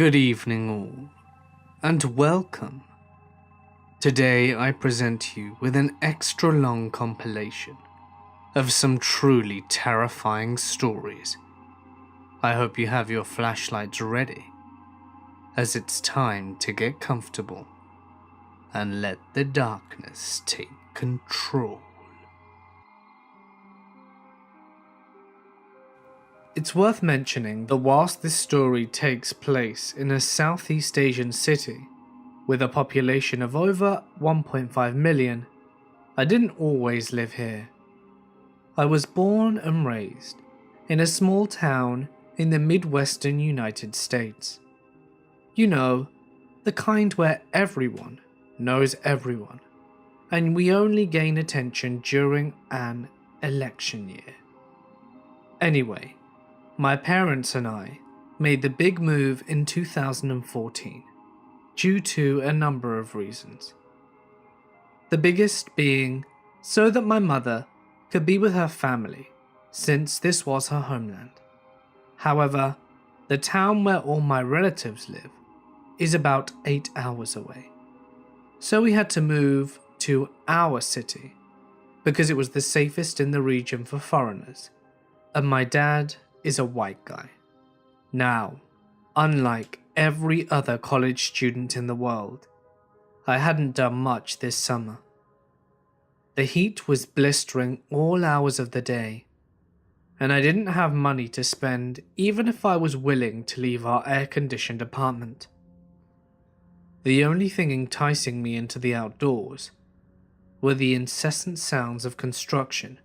Good evening all, and welcome. Today I present you with an extra long compilation of some truly terrifying stories. I hope you have your flashlights ready, as it's time to get comfortable and let the darkness take control. It's worth mentioning that whilst this story takes place in a Southeast Asian city with a population of over 1.5 million, I didn't always live here. I was born and raised in a small town in the Midwestern United States. You know, the kind where everyone knows everyone, and we only gain attention during an election year. Anyway, my parents and I made the big move in 2014 due to a number of reasons. The biggest being so that my mother could be with her family, since this was her homeland. However, the town where all my relatives live is about 8 hours away. So we had to move to our city because it was the safest in the region for foreigners, and my dad is a white guy. Now, unlike every other college student in the world, I hadn't done much this summer. The heat was blistering all hours of the day, and I didn't have money to spend even if I was willing to leave our air-conditioned apartment. The only thing enticing me into the outdoors were the incessant sounds of construction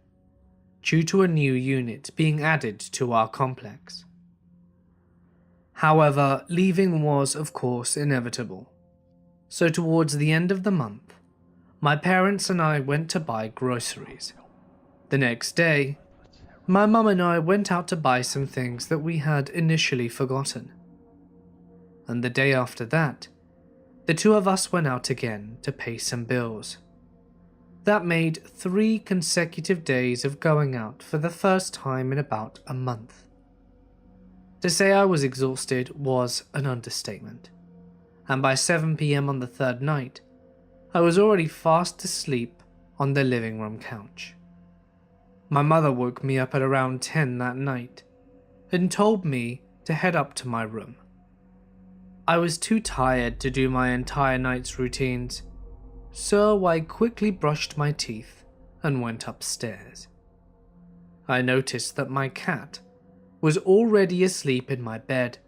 due to a new unit being added to our complex. However, leaving was of course inevitable, so towards the end of the month, my parents and I went to buy groceries. The next day, my mum and I went out to buy some things that we had initially forgotten. And the day after that, the two of us went out again to pay some bills. That made 3 consecutive days of going out for the first time in about a month. To say I was exhausted was an understatement, and by 7 PM on the third night, I was already fast asleep on the living room couch. My mother woke me up at around 10 that night and told me to head up to my room. I was too tired to do my entire night's routines, so I quickly brushed my teeth and went upstairs. I noticed that my cat was already asleep in my bed,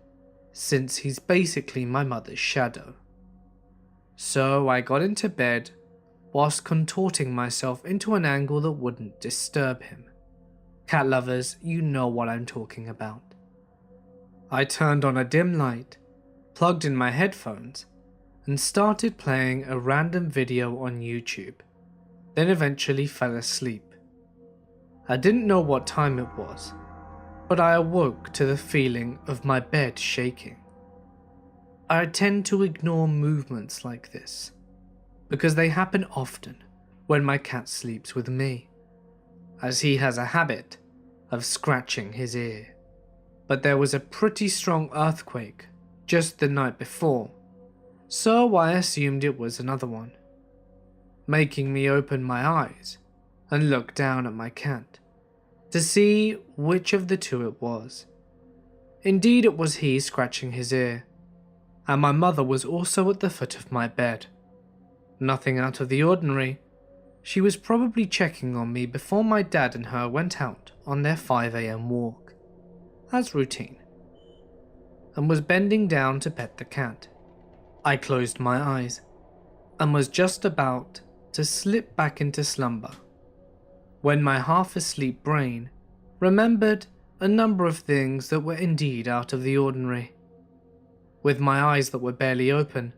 since he's basically my mother's shadow. So I got into bed whilst contorting myself into an angle that wouldn't disturb him. Cat lovers, you know what I'm talking about. I turned on a dim light, plugged in my headphones, and started playing a random video on YouTube, then eventually fell asleep. I didn't know what time it was, but I awoke to the feeling of my bed shaking. I tend to ignore movements like this, because they happen often when my cat sleeps with me, as he has a habit of scratching his ear. But there was a pretty strong earthquake just the night before, so I assumed it was another one, making me open my eyes and look down at my cat to see which of the two it was. Indeed, it was he scratching his ear, and my mother was also at the foot of my bed. Nothing out of the ordinary. She was probably checking on me before my dad and her went out on their 5 AM walk, as routine, and was bending down to pet the cat. I closed my eyes and was just about to slip back into slumber when my half-asleep brain remembered a number of things that were indeed out of the ordinary. With my eyes that were barely open,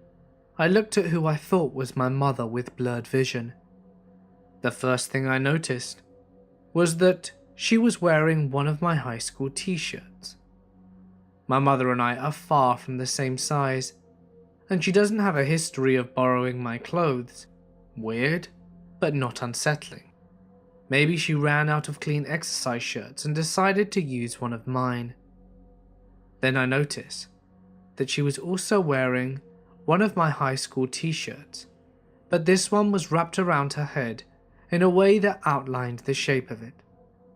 I looked at who I thought was my mother with blurred vision. The first thing I noticed was that she was wearing one of my high school t-shirts. My mother and I are far from the same size, and she doesn't have a history of borrowing my clothes. Weird, but not unsettling. Maybe she ran out of clean exercise shirts and decided to use one of mine. Then I notice that she was also wearing one of my high school t-shirts, but this one was wrapped around her head in a way that outlined the shape of it,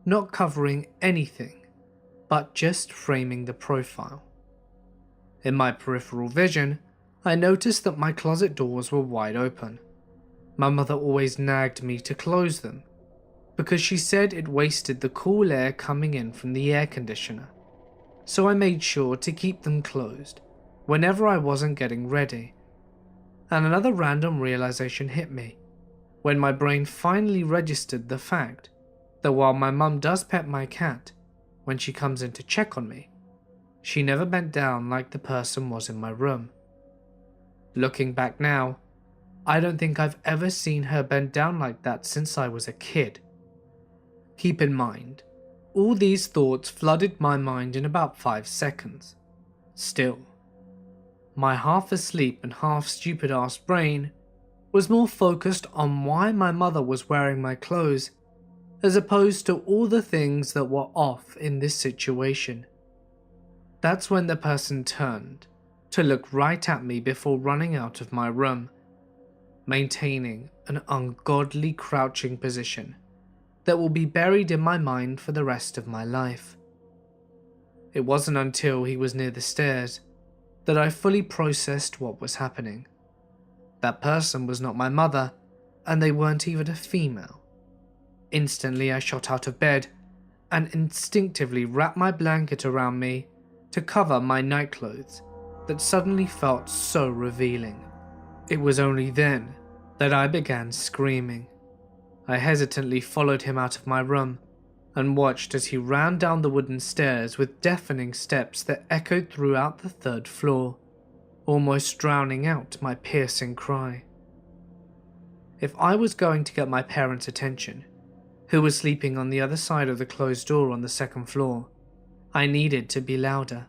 not covering anything, but just framing the profile. In my peripheral vision, I noticed that my closet doors were wide open. My mother always nagged me to close them, because she said it wasted the cool air coming in from the air conditioner, so I made sure to keep them closed whenever I wasn't getting ready. And another random realization hit me, when my brain finally registered the fact that while my mum does pet my cat when she comes in to check on me, she never bent down like the person was in my room. Looking back now, I don't think I've ever seen her bend down like that since I was a kid. Keep in mind, all these thoughts flooded my mind in about 5 seconds. Still, my half asleep and half stupid ass brain was more focused on why my mother was wearing my clothes as opposed to all the things that were off in this situation. That's when the person turned to look right at me before running out of my room, maintaining an ungodly crouching position that will be buried in my mind for the rest of my life. It wasn't until he was near the stairs that I fully processed what was happening. That person was not my mother, and they weren't even a female. Instantly I shot out of bed and instinctively wrapped my blanket around me to cover my nightclothes that suddenly felt so revealing. It was only then that I began screaming. I hesitantly followed him out of my room and watched as he ran down the wooden stairs with deafening steps that echoed throughout the 3rd floor, almost drowning out my piercing cry. If I was going to get my parents' attention, who was sleeping on the other side of the closed door on the 2nd floor, I needed to be louder.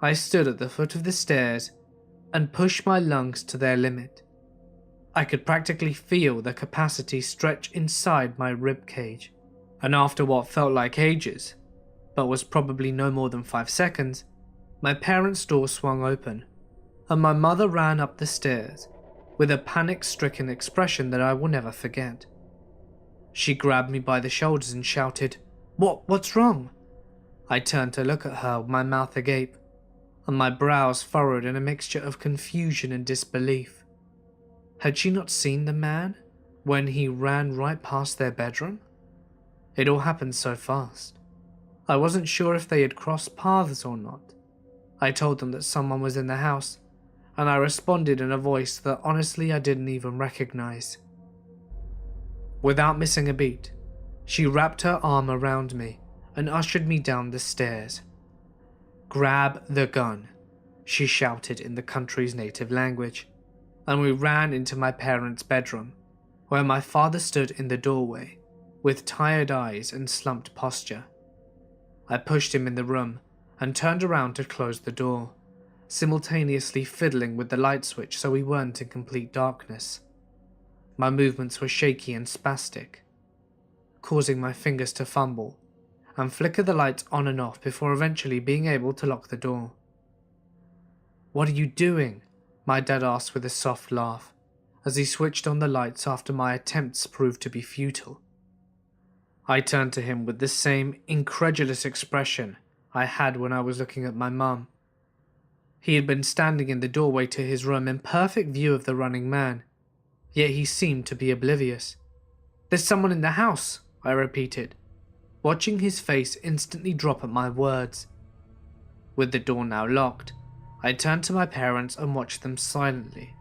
I stood at the foot of the stairs and pushed my lungs to their limit. I could practically feel the capacity stretch inside my rib cage, and after what felt like ages, but was probably no more than 5 seconds, my parents' door swung open, and my mother ran up the stairs with a panic-stricken expression that I will never forget. She grabbed me by the shoulders and shouted, What's wrong?" I turned to look at her, my mouth agape, and my brows furrowed in a mixture of confusion and disbelief. Had she not seen the man when he ran right past their bedroom? It all happened so fast. I wasn't sure if they had crossed paths or not. I told them that someone was in the house, and I responded in a voice that honestly I didn't even recognize. Without missing a beat, she wrapped her arm around me and ushered me down the stairs. "Grab the gun," she shouted in the country's native language, and we ran into my parents' bedroom, where my father stood in the doorway, with tired eyes and slumped posture. I pushed him in the room and turned around to close the door, simultaneously fiddling with the light switch so we weren't in complete darkness. My movements were shaky and spastic, causing my fingers to fumble and flicker the lights on and off before eventually being able to lock the door. "What are you doing?" my dad asked with a soft laugh, as he switched on the lights after my attempts proved to be futile. I turned to him with the same incredulous expression I had when I was looking at my mum. He had been standing in the doorway to his room in perfect view of the running man, yet he seemed to be oblivious. "There's someone in the house," I repeated, watching his face instantly drop at my words. With the door now locked, I turned to my parents and watched them silently,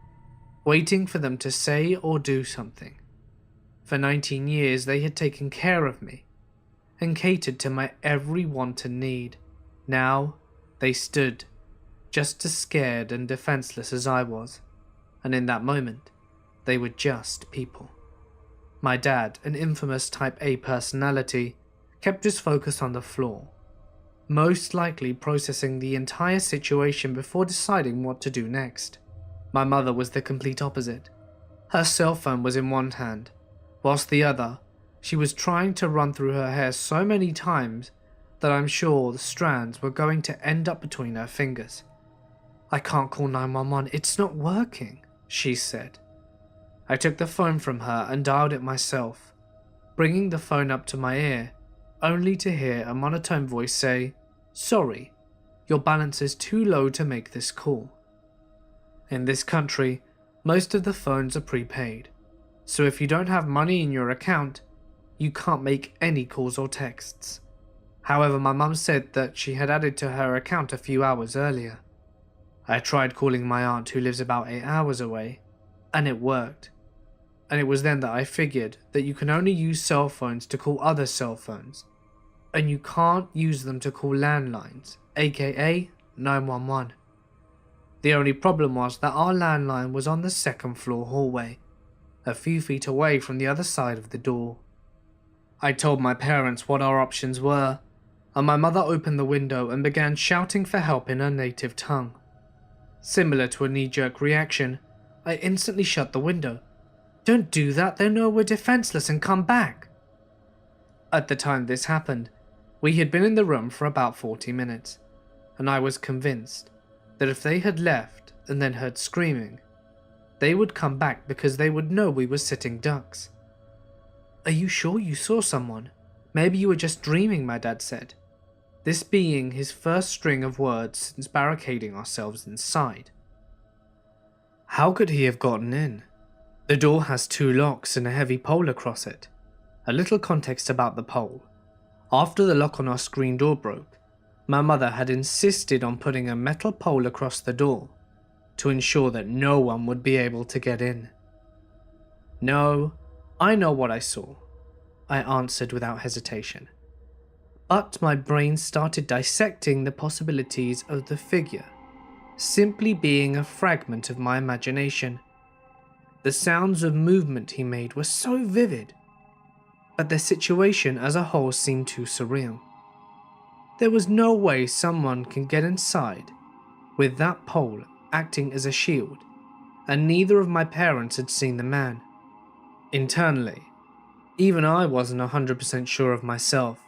waiting for them to say or do something. For 19 years they had taken care of me and catered to my every want and need. Now they stood, just as scared and defenseless as I was, and in that moment, they were just people. My dad, an infamous type A personality, kept his focus on the floor, most likely processing the entire situation before deciding what to do next. My mother was the complete opposite. Her cell phone was in one hand, whilst the other, she was trying to run through her hair so many times that I'm sure the strands were going to end up between her fingers. "I can't call 911, it's not working," she said. I took the phone from her and dialed it myself, bringing the phone up to my ear, only to hear a monotone voice say, "Sorry, your balance is too low to make this call." In this country, most of the phones are prepaid, so if you don't have money in your account, you can't make any calls or texts. However, my mum said that she had added to her account a few hours earlier. I tried calling my aunt who lives about 8 hours away, and it worked. And it was then that I figured that you can only use cell phones to call other cell phones, and you can't use them to call landlines, aka 911. The only problem was that our landline was on the second floor hallway, a few feet away from the other side of the door. I told my parents what our options were, and my mother opened the window and began shouting for help in her native tongue. Similar to a knee-jerk reaction, I instantly shut the window. "Don't do that, they'll know we're defenseless and come back." At the time this happened, we had been in the room for about 40 minutes, and I was convinced that if they had left and then heard screaming, they would come back because they would know we were sitting ducks. "Are you sure you saw someone? Maybe you were just dreaming," my dad said, this being his first string of words since barricading ourselves inside. How could he have gotten in? The door has 2 locks and a heavy pole across it. A little context about the pole. After the lock on our screen door broke, my mother had insisted on putting a metal pole across the door to ensure that no one would be able to get in. "No, I know what I saw," I answered without hesitation. But my brain started dissecting the possibilities of the figure simply being a fragment of my imagination. The sounds of movement he made were so vivid, but the situation as a whole seemed too surreal. There was no way someone can get inside with that pole acting as a shield, and neither of my parents had seen the man. Internally, even I wasn't 100% sure of myself,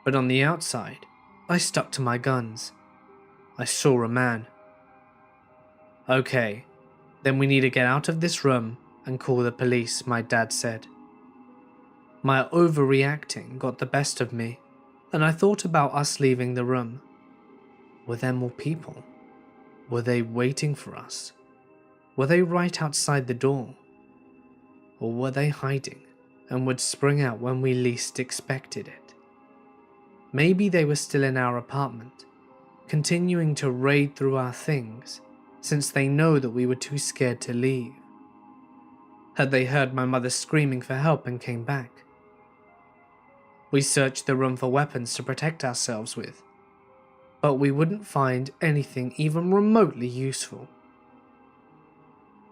but on the outside, I stuck to my guns. I saw a man. "Okay, then we need to get out of this room and call the police," my dad said. My overreacting got the best of me, and I thought about us leaving the room. Were there more people? Were they waiting for us? Were they right outside the door? Or were they hiding and would spring out when we least expected it? Maybe they were still in our apartment, continuing to raid through our things, since they know that we were too scared to leave. Had they heard my mother screaming for help and came back? We searched the room for weapons to protect ourselves with, but we wouldn't find anything even remotely useful.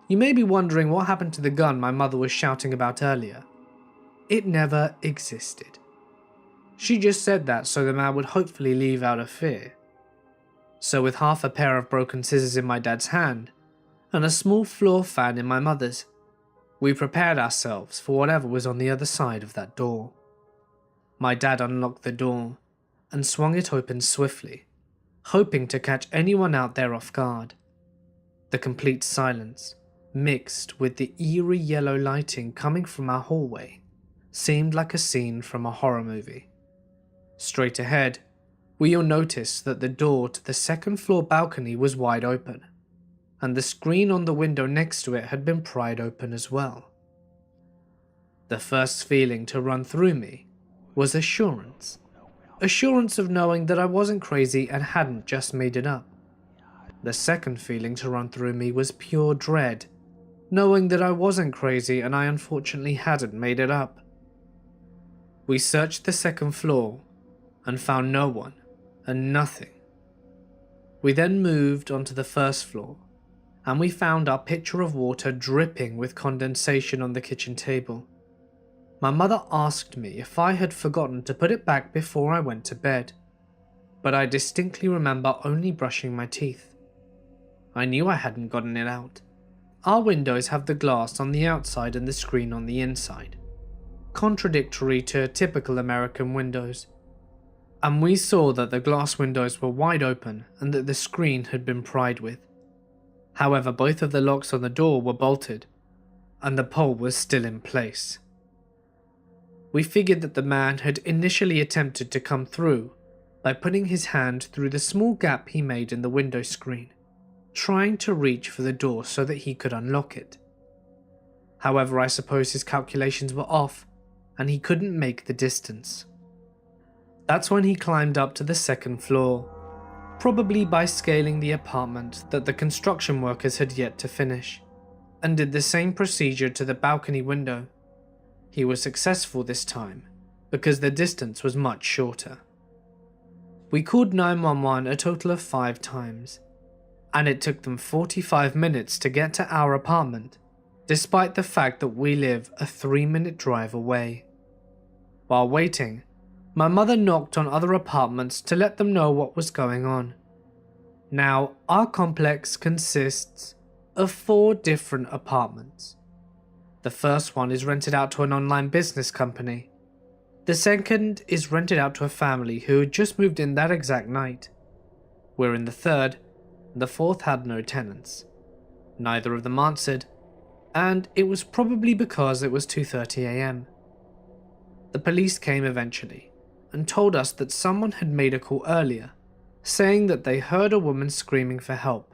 You may be wondering what happened to the gun my mother was shouting about earlier. It never existed. She just said that so the man would hopefully leave out of fear. So with half a pair of broken scissors in my dad's hand, and a small floor fan in my mother's, we prepared ourselves for whatever was on the other side of that door. My dad unlocked the door and swung it open swiftly, hoping to catch anyone out there off guard. The complete silence, mixed with the eerie yellow lighting coming from our hallway, seemed like a scene from a horror movie. Straight ahead, we all noticed that the door to the second floor balcony was wide open, and the screen on the window next to it had been pried open as well. The first feeling to run through me was assurance. Assurance of knowing that I wasn't crazy and hadn't just made it up. The second feeling to run through me was pure dread, knowing that I wasn't crazy and I unfortunately hadn't made it up. We searched the second floor and found no one and nothing. We then moved onto the first floor, and we found our pitcher of water dripping with condensation on the kitchen table. My mother asked me if I had forgotten to put it back before I went to bed, but I distinctly remember only brushing my teeth. I knew I hadn't gotten it out. Our windows have the glass on the outside and the screen on the inside, contradictory to typical American windows. And we saw that the glass windows were wide open and that the screen had been pried with. However, both of the locks on the door were bolted, and the pole was still in place. We figured that the man had initially attempted to come through by putting his hand through the small gap he made in the window screen, trying to reach for the door so that he could unlock it. However, I suppose his calculations were off, and he couldn't make the distance. That's when he climbed up to the second floor, probably by scaling the apartment that the construction workers had yet to finish, and did the same procedure to the balcony window. He was successful this time, because the distance was much shorter. We called 911 a total of 5 times, and it took them 45 minutes to get to our apartment, despite the fact that we live a 3-minute drive away. While waiting, my mother knocked on other apartments to let them know what was going on. Now, our complex consists of 4 different apartments. The first one is rented out to an online business company. The second is rented out to a family who had just moved in that exact night. We're in the third, and the fourth had no tenants. Neither of them answered, and it was probably because it was 2:30 a.m. The police came eventually and told us that someone had made a call earlier, saying that they heard a woman screaming for help,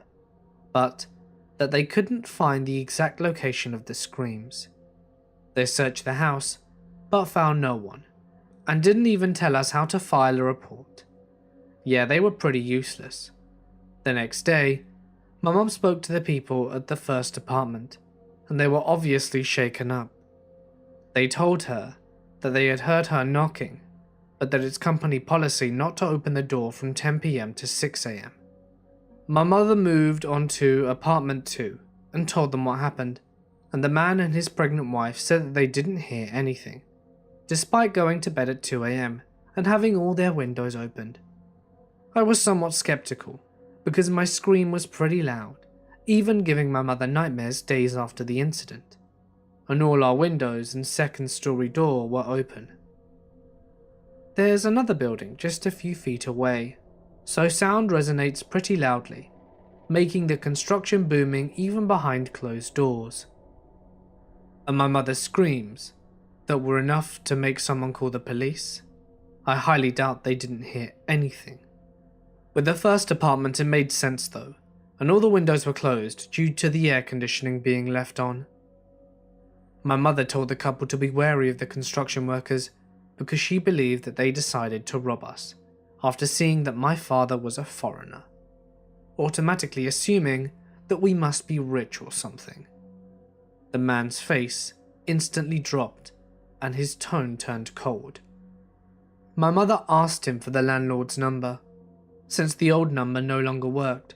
but that they couldn't find the exact location of the screams. They searched the house, but found no one, and didn't even tell us how to file a report. Yeah, they were pretty useless. The next day, my mum spoke to the people at the first apartment, and they were obviously shaken up. They told her that they had heard her knocking, but that it's company policy not to open the door from 10 p.m. to 6 a.m. My mother moved on to apartment 2 and told them what happened, and the man and his pregnant wife said that they didn't hear anything, despite going to bed at 2 a.m. and having all their windows opened. I was somewhat skeptical, because my scream was pretty loud, even giving my mother nightmares days after the incident, and all our windows and second-story door were open. There's another building just a few feet away, so sound resonates pretty loudly, making the construction booming even behind closed doors. And my mother's screams, that were enough to make someone call the police, I highly doubt they didn't hear anything. With the first apartment it made sense though, and all the windows were closed due to the air conditioning being left on. My mother told the couple to be wary of the construction workers because she believed that they decided to rob us after seeing that my father was a foreigner, automatically assuming that we must be rich or something. The man's face instantly dropped and his tone turned cold. My mother asked him for the landlord's number, since the old number no longer worked,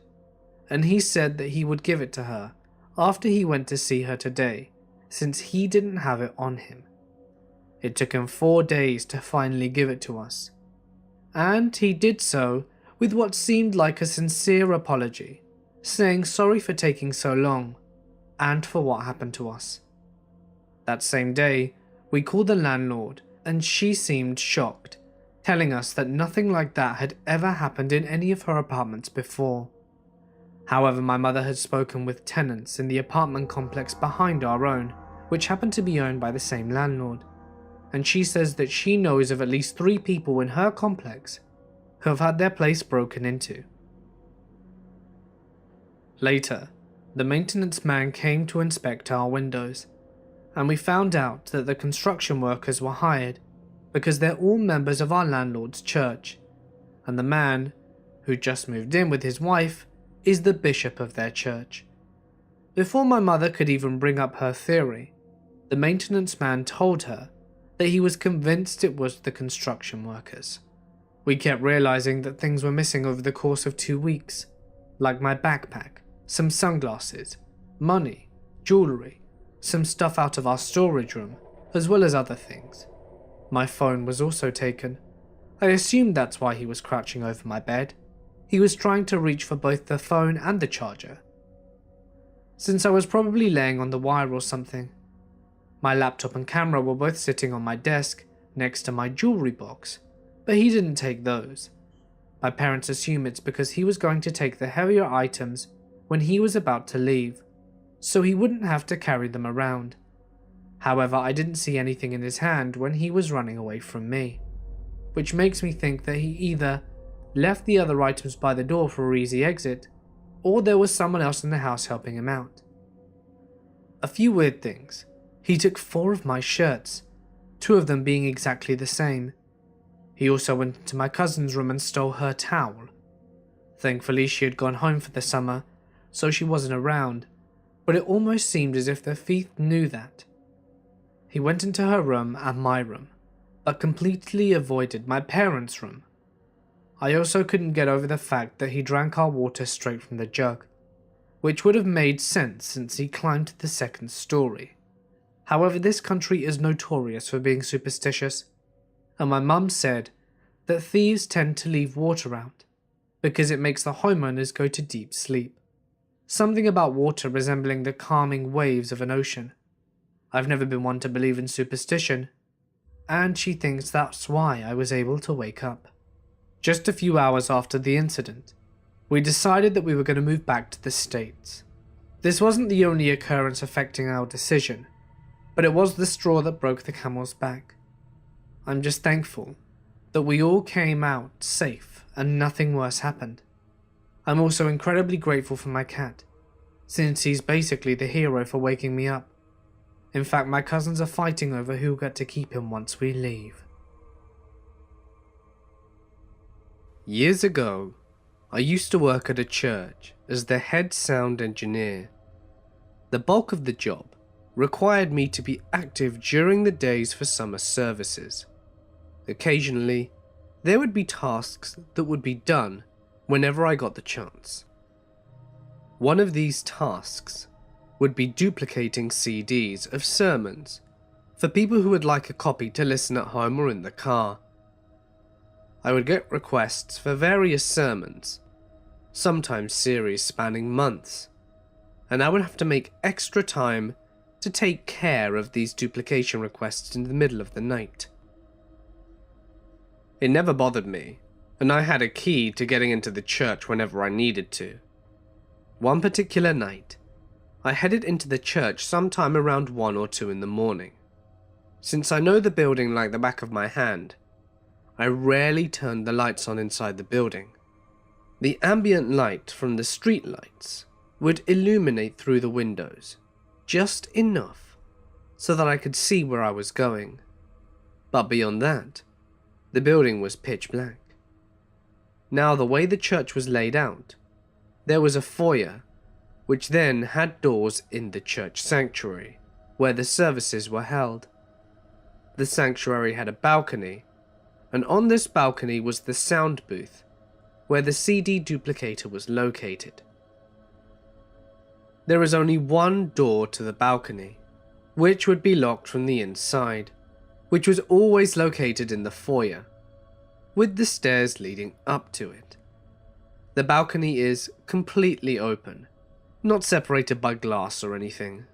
and he said that he would give it to her after he went to see her today, since he didn't have it on him. It took him 4 days to finally give it to us, and he did so with what seemed like a sincere apology, saying sorry for taking so long, and for what happened to us. That same day, we called the landlord, and she seemed shocked, telling us that nothing like that had ever happened in any of her apartments before. However, my mother had spoken with tenants in the apartment complex behind our own, which happened to be owned by the same landlord, and she says that she knows of at least 3 people in her complex who have had their place broken into. Later, the maintenance man came to inspect our windows, and we found out that the construction workers were hired because they're all members of our landlord's church, and the man, who just moved in with his wife, is the bishop of their church. Before my mother could even bring up her theory, the maintenance man told her that he was convinced it was the construction workers. We kept realizing that things were missing over the course of 2 weeks, like my backpack, some sunglasses, money, jewellery, some stuff out of our storage room, as well as other things. My phone was also taken. I assumed that's why he was crouching over my bed. He was trying to reach for both the phone and the charger, since I was probably laying on the wire or something. My laptop and camera were both sitting on my desk next to my jewellery box, but he didn't take those. My parents assume it's because he was going to take the heavier items when he was about to leave, so he wouldn't have to carry them around. However, I didn't see anything in his hand when he was running away from me, which makes me think that he either left the other items by the door for an easy exit, or there was someone else in the house helping him out. A few weird things. He took 4 of my shirts, 2 of them being exactly the same. He also went into my cousin's room and stole her towel. Thankfully, she had gone home for the summer, so she wasn't around, but it almost seemed as if the thief knew that. He went into her room and my room, but completely avoided my parents' room. I also couldn't get over the fact that he drank our water straight from the jug, which would have made sense since he climbed to the 2nd story. However, this country is notorious for being superstitious, and my mum said that thieves tend to leave water out because it makes the homeowners go to deep sleep. Something about water resembling the calming waves of an ocean. I've never been one to believe in superstition, and she thinks that's why I was able to wake up. Just a few hours after the incident, we decided that we were going to move back to the States. This wasn't the only occurrence affecting our decision, but it was the straw that broke the camel's back. I'm just thankful that we all came out safe and nothing worse happened. I'm also incredibly grateful for my cat, since he's basically the hero for waking me up. In fact, my cousins are fighting over who'll get to keep him once we leave. Years ago, I used to work at a church as the head sound engineer. The bulk of the job required me to be active during the days for summer services. Occasionally, there would be tasks that would be done whenever I got the chance. One of these tasks would be duplicating CDs of sermons for people who would like a copy to listen at home or in the car. I would get requests for various sermons, sometimes series spanning months, and I would have to make extra time to take care of these duplication requests in the middle of the night. It never bothered me, and I had a key to getting into the church whenever I needed to. One particular night, I headed into the church sometime around 1 or 2 in the morning. Since I know the building like the back of my hand, I rarely turned the lights on inside the building. The ambient light from the street lights would illuminate through the windows, just enough so that I could see where I was going. But beyond that, the building was pitch black. Now, the way the church was laid out, there was a foyer, which then had doors in the church sanctuary, where the services were held. The sanctuary had a balcony, and on this balcony was the sound booth, where the CD duplicator was located. There is only one door to the balcony, which would be locked from the inside, which was always located in the foyer, with the stairs leading up to it. The balcony is completely open, not separated by glass or anything,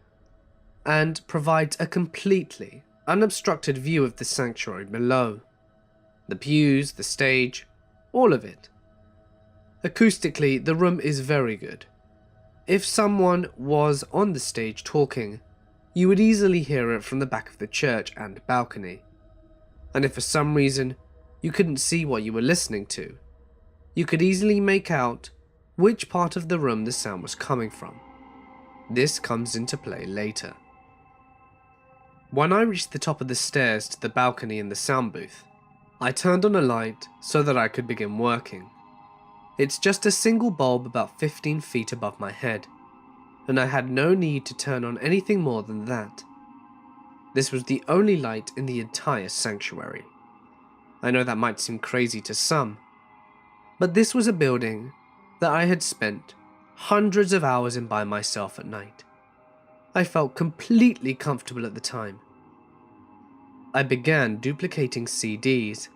and provides a completely unobstructed view of the sanctuary below. The pews, the stage, all of it. Acoustically, the room is very good. If someone was on the stage talking, you would easily hear it from the back of the church and balcony. And if for some reason you couldn't see what you were listening to, you could easily make out which part of the room the sound was coming from. This comes into play later. When I reached the top of the stairs to the balcony in the sound booth, I turned on a light so that I could begin working. It's just a single bulb about 15 feet above my head, and I had no need to turn on anything more than that. This was the only light in the entire sanctuary. I know that might seem crazy to some, but this was a building that I had spent hundreds of hours in by myself at night. I felt completely comfortable at the time. I began duplicating CDs,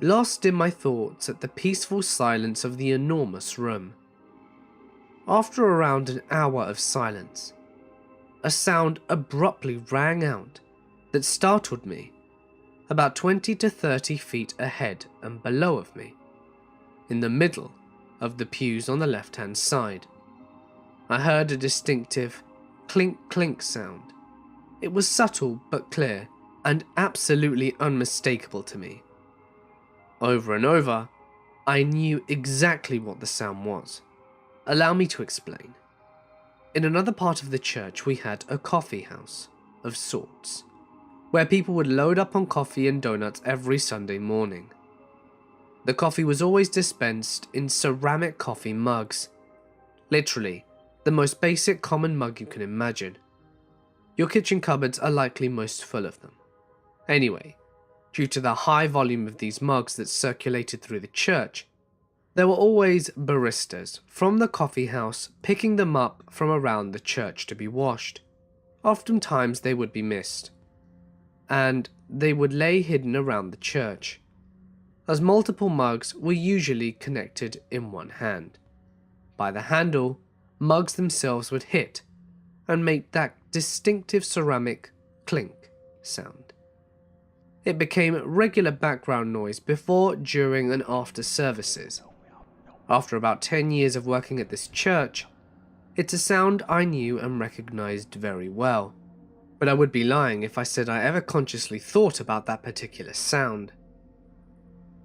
lost in my thoughts at the peaceful silence of the enormous room. After around an hour of silence, a sound abruptly rang out that startled me about 20 to 30 feet ahead and below of me, in the middle of the pews on the left-hand side. I heard a distinctive clink-clink sound. It was subtle but clear, and absolutely unmistakable to me. Over and over, I knew exactly what the sound was. Allow me to explain. In another part of the church, we had a coffee house, of sorts, where people would load up on coffee and donuts every Sunday morning. The coffee was always dispensed in ceramic coffee mugs. Literally, the most basic common mug you can imagine. Your kitchen cupboards are likely most full of them. Anyway, due to the high volume of these mugs that circulated through the church, there were always baristas from the coffee house picking them up from around the church to be washed. Oftentimes they would be missed, and they would lay hidden around the church, as multiple mugs were usually connected in one hand. By the handle, mugs themselves would hit and make that distinctive ceramic clink sound. It became regular background noise before, during, and after services. After about 10 years of working at this church, it's a sound I knew and recognized very well, but I would be lying if I said I ever consciously thought about that particular sound.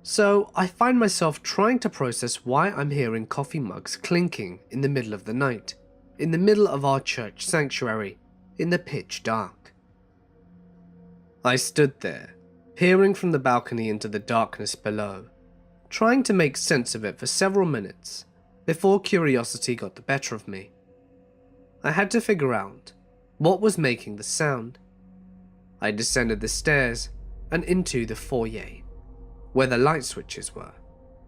So I find myself trying to process why I'm hearing coffee mugs clinking in the middle of the night, in the middle of our church sanctuary, in the pitch dark. I stood there, peering from the balcony into the darkness below, trying to make sense of it for several minutes before curiosity got the better of me. I had to figure out what was making the sound. I descended the stairs and into the foyer, where the light switches were,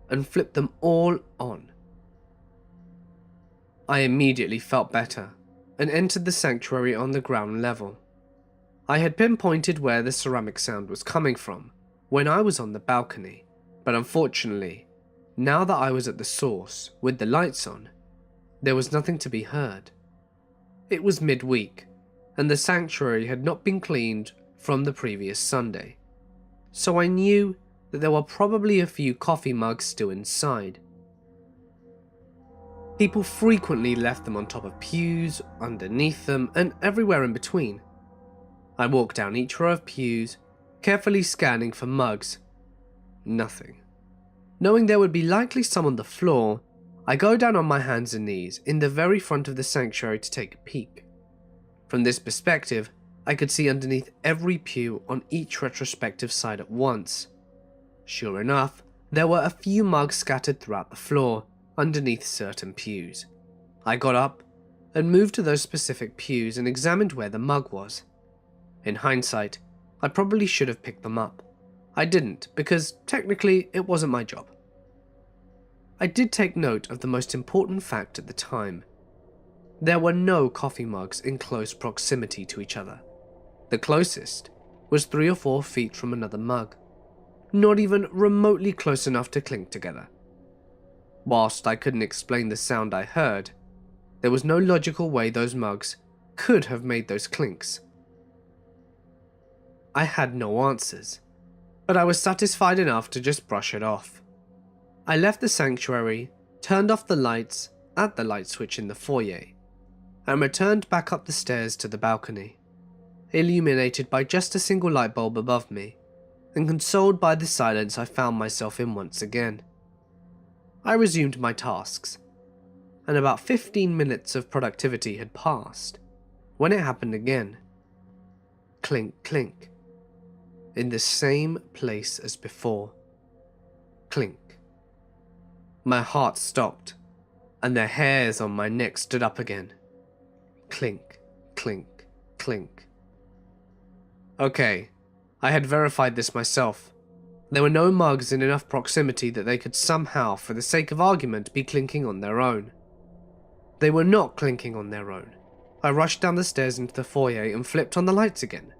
and flipped them all on. I immediately felt better and entered the sanctuary on the ground level. I had pinpointed where the ceramic sound was coming from when I was on the balcony, but unfortunately, now that I was at the source with the lights on, there was nothing to be heard. It was midweek, and the sanctuary had not been cleaned from the previous Sunday, so I knew that there were probably a few coffee mugs still inside. People frequently left them on top of pews, underneath them, and everywhere in between. I walked down each row of pews, carefully scanning for mugs. Nothing. Knowing there would be likely some on the floor, I go down on my hands and knees in the very front of the sanctuary to take a peek. From this perspective, I could see underneath every pew on each retrospective side at once. Sure enough, there were a few mugs scattered throughout the floor, underneath certain pews. I got up and moved to those specific pews and examined where the mug was. In hindsight, I probably should have picked them up. I didn't, because technically it wasn't my job. I did take note of the most important fact at the time. There were no coffee mugs in close proximity to each other. The closest was 3 or 4 feet from another mug, not even remotely close enough to clink together. Whilst I couldn't explain the sound I heard, there was no logical way those mugs could have made those clinks. I had no answers, but I was satisfied enough to just brush it off. I left the sanctuary, turned off the lights at the light switch in the foyer, and returned back up the stairs to the balcony, illuminated by just a single light bulb above me, and consoled by the silence I found myself in once again. I resumed my tasks, and about 15 minutes of productivity had passed when it happened again. Clink, clink. In the same place as before. Clink. My heart stopped, and the hairs on my neck stood up again. Clink, clink, clink. Okay, I had verified this myself. There were no mugs in enough proximity that they could somehow, for the sake of argument, be clinking on their own. They were not clinking on their own. I rushed down the stairs into the foyer and flipped on the lights again.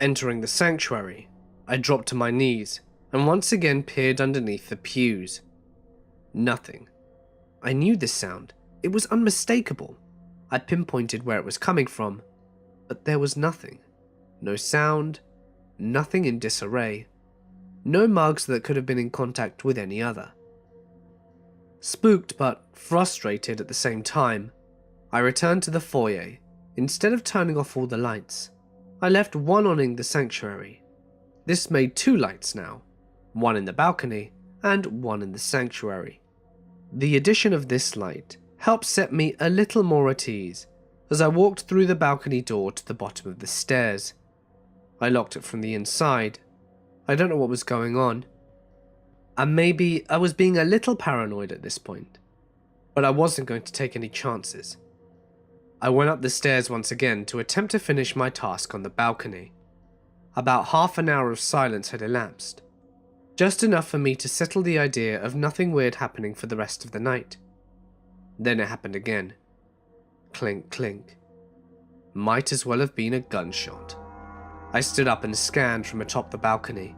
Entering the sanctuary, I dropped to my knees and once again peered underneath the pews. Nothing. I knew this sound. It was unmistakable. I pinpointed where it was coming from, but there was nothing. No sound, nothing in disarray. No mugs that could have been in contact with any other. Spooked but frustrated at the same time, I returned to the foyer. Instead of turning off all the lights, I left one on in the sanctuary. This made 2 lights now, one in the balcony and one in the sanctuary. The addition of this light helped set me a little more at ease as I walked through the balcony door to the bottom of the stairs. I locked it from the inside. I don't know what was going on, and maybe I was being a little paranoid at this point, but I wasn't going to take any chances. I went up the stairs once again to attempt to finish my task on the balcony. About half an hour of silence had elapsed, just enough for me to settle the idea of nothing weird happening for the rest of the night. Then it happened again. Clink, clink. Might as well have been a gunshot. I stood up and scanned from atop the balcony.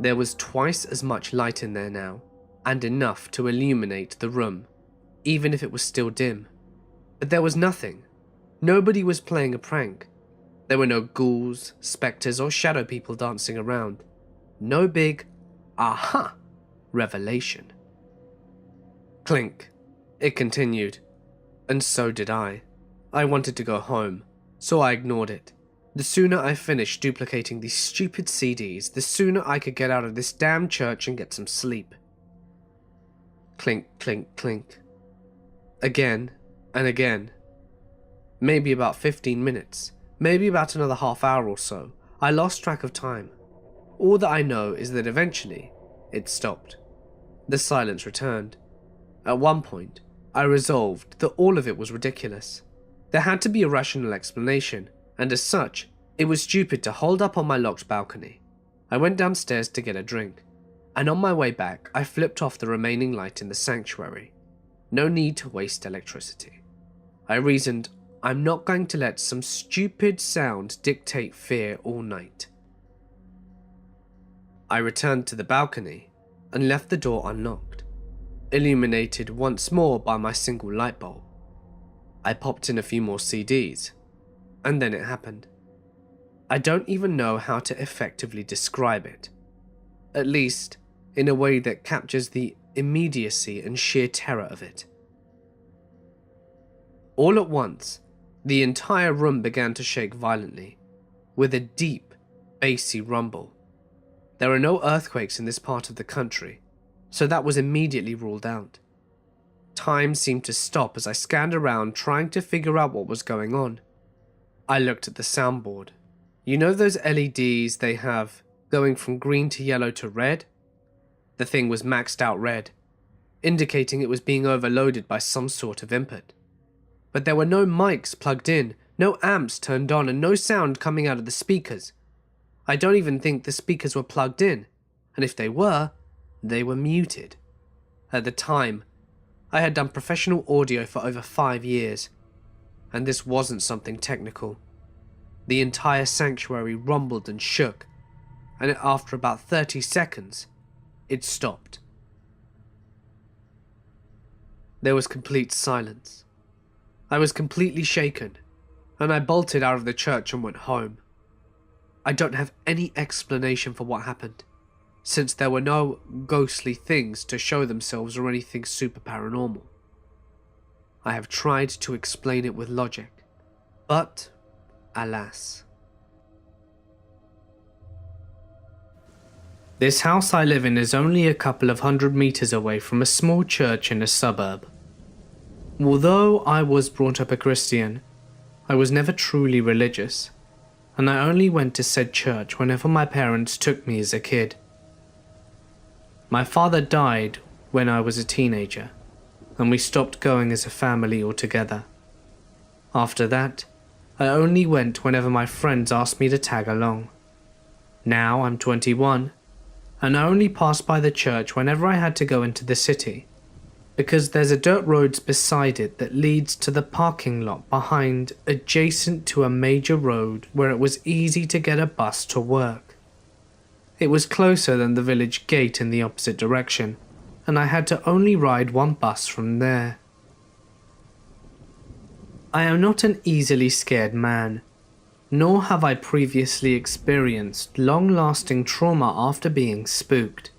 There was twice as much light in there now, and enough to illuminate the room, even if it was still dim. But there was nothing. Nobody was playing a prank. There were no ghouls, spectres, or shadow people dancing around. No big, aha, revelation. Clink. It continued, and so did I. I wanted to go home, so I ignored it. The sooner I finished duplicating these stupid CDs, the sooner I could get out of this damn church and get some sleep. Clink, clink, clink. Again and again. Maybe about 15 minutes, maybe about another half hour or so. I lost track of time. All that I know is that eventually, it stopped. The silence returned. At one point, I resolved that all of it was ridiculous. There had to be a rational explanation, and as such, it was stupid to hold up on my locked balcony. I went downstairs to get a drink, and on my way back, I flipped off the remaining light in the sanctuary. No need to waste electricity. I reasoned, I'm not going to let some stupid sound dictate fear all night. I returned to the balcony and left the door unlocked, illuminated once more by my single light bulb. I popped in a few more CDs, and then it happened. I don't even know how to effectively describe it, at least in a way that captures the immediacy and sheer terror of it. All at once, the entire room began to shake violently, with a deep, bassy rumble. There are no earthquakes in this part of the country, so that was immediately ruled out. Time seemed to stop as I scanned around trying to figure out what was going on. I looked at the soundboard. You know those LEDs they have going from green to yellow to red? The thing was maxed out red, indicating it was being overloaded by some sort of input. But there were no mics plugged in, no amps turned on, and no sound coming out of the speakers. I don't even think the speakers were plugged in, and if they were muted. At the time, I had done professional audio for over 5 years, and this wasn't something technical. The entire sanctuary rumbled and shook, and after about 30 seconds, it stopped. There was complete silence. I was completely shaken, and I bolted out of the church and went home. I don't have any explanation for what happened, since there were no ghostly things to show themselves or anything super paranormal. I have tried to explain it with logic, but alas. This house I live in is only a couple of 100 meters away from a small church in a suburb. Although I was brought up a Christian, I was never truly religious, and I only went to said church whenever my parents took me as a kid. My father died when I was a teenager, and we stopped going as a family altogether. After that, I only went whenever my friends asked me to tag along. Now I'm 21, and I only pass by the church whenever I had to go into the city, because there's a dirt road beside it that leads to the parking lot behind, adjacent to a major road where it was easy to get a bus to work. It was closer than the village gate in the opposite direction, and I had to only ride one bus from there. I am not an easily scared man, nor have I previously experienced long-lasting trauma after being spooked,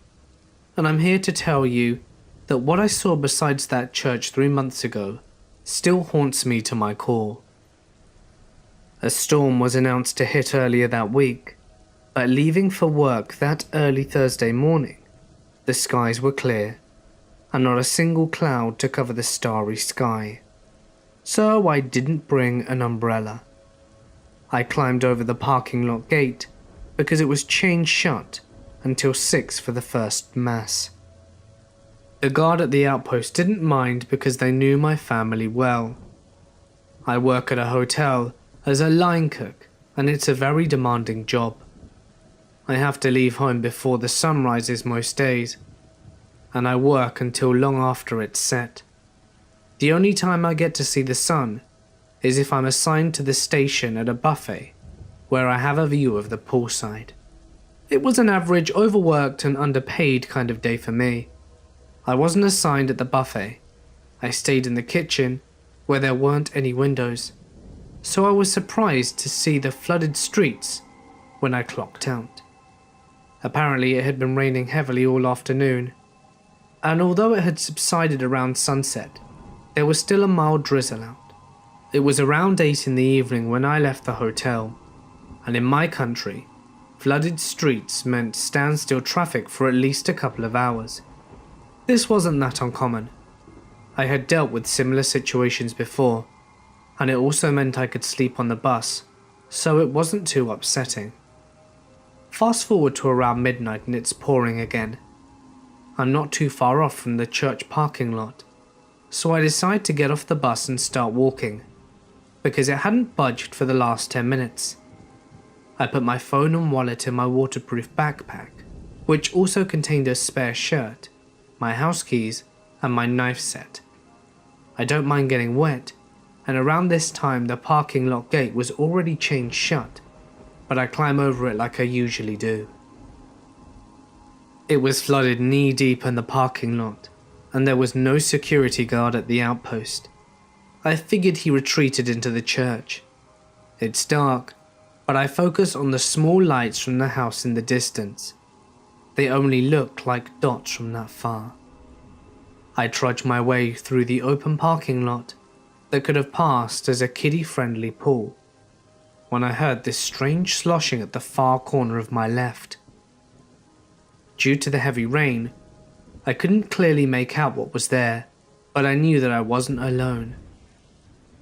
and I'm here to tell you that what I saw besides that church 3 months ago still haunts me to my core. A storm was announced to hit earlier that week, but leaving for work that early Thursday morning, the skies were clear, and not a single cloud to cover the starry sky. So I didn't bring an umbrella. I climbed over the parking lot gate because it was chained shut until 6 for the first mass. The guard at the outpost didn't mind because they knew my family well. I work at a hotel as a line cook, and it's a very demanding job. I have to leave home before the sun rises most days, and I work until long after it's set. The only time I get to see the sun is if I'm assigned to the station at a buffet, where I have a view of the poolside. It was an average, overworked and underpaid kind of day for me. I wasn't assigned at the buffet. I stayed in the kitchen, where there weren't any windows, so I was surprised to see the flooded streets when I clocked out. Apparently it had been raining heavily all afternoon, and although it had subsided around sunset, there was still a mild drizzle out. It was around 8 in the evening when I left the hotel, and in my country, flooded streets meant standstill traffic for at least a couple of hours. This wasn't that uncommon. I had dealt with similar situations before, and it also meant I could sleep on the bus, so it wasn't too upsetting. Fast forward to around midnight and it's pouring again. I'm not too far off from the church parking lot, so I decide to get off the bus and start walking, because it hadn't budged for the last 10 minutes. I put my phone and wallet in my waterproof backpack, which also contained a spare shirt, my house keys, and my knife set. I don't mind getting wet, and around this time the parking lot gate was already chained shut, but I climb over it like I usually do. It was flooded knee deep in the parking lot, and there was no security guard at the outpost. I figured he retreated into the church. It's dark, but I focus on the small lights from the house in the distance. They only look like dots from that far. I trudge my way through the open parking lot that could have passed as a kiddie-friendly pool, when I heard this strange sloshing at the far corner of my left. Due to the heavy rain, I couldn't clearly make out what was there, but I knew that I wasn't alone.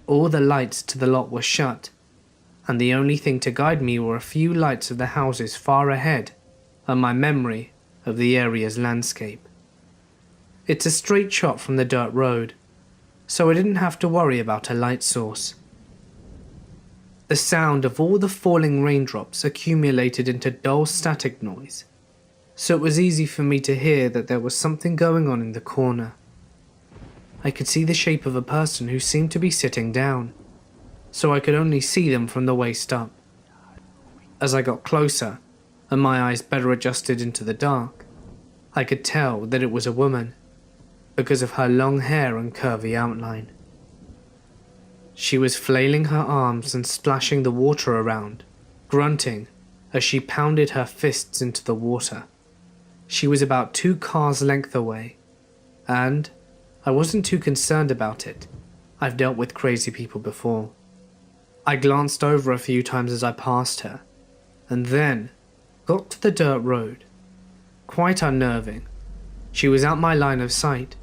All the lights to the lot were shut, and the only thing to guide me were a few lights of the houses far ahead and my memory of the area's landscape. It's a straight shot from the dirt road, so I didn't have to worry about a light source. The sound of all the falling raindrops accumulated into dull static noise, so it was easy for me to hear that there was something going on in the corner. I could see the shape of a person who seemed to be sitting down, so I could only see them from the waist up. As I got closer, and my eyes better adjusted into the dark, I could tell that it was a woman, because of her long hair and curvy outline. She was flailing her arms and splashing the water around, grunting as she pounded her fists into the water. She was about 2 cars' length away, and I wasn't too concerned about it. I've dealt with crazy people before. I glanced over a few times as I passed her, and then got to the dirt road. Quite unnerving. She was out my line of sight,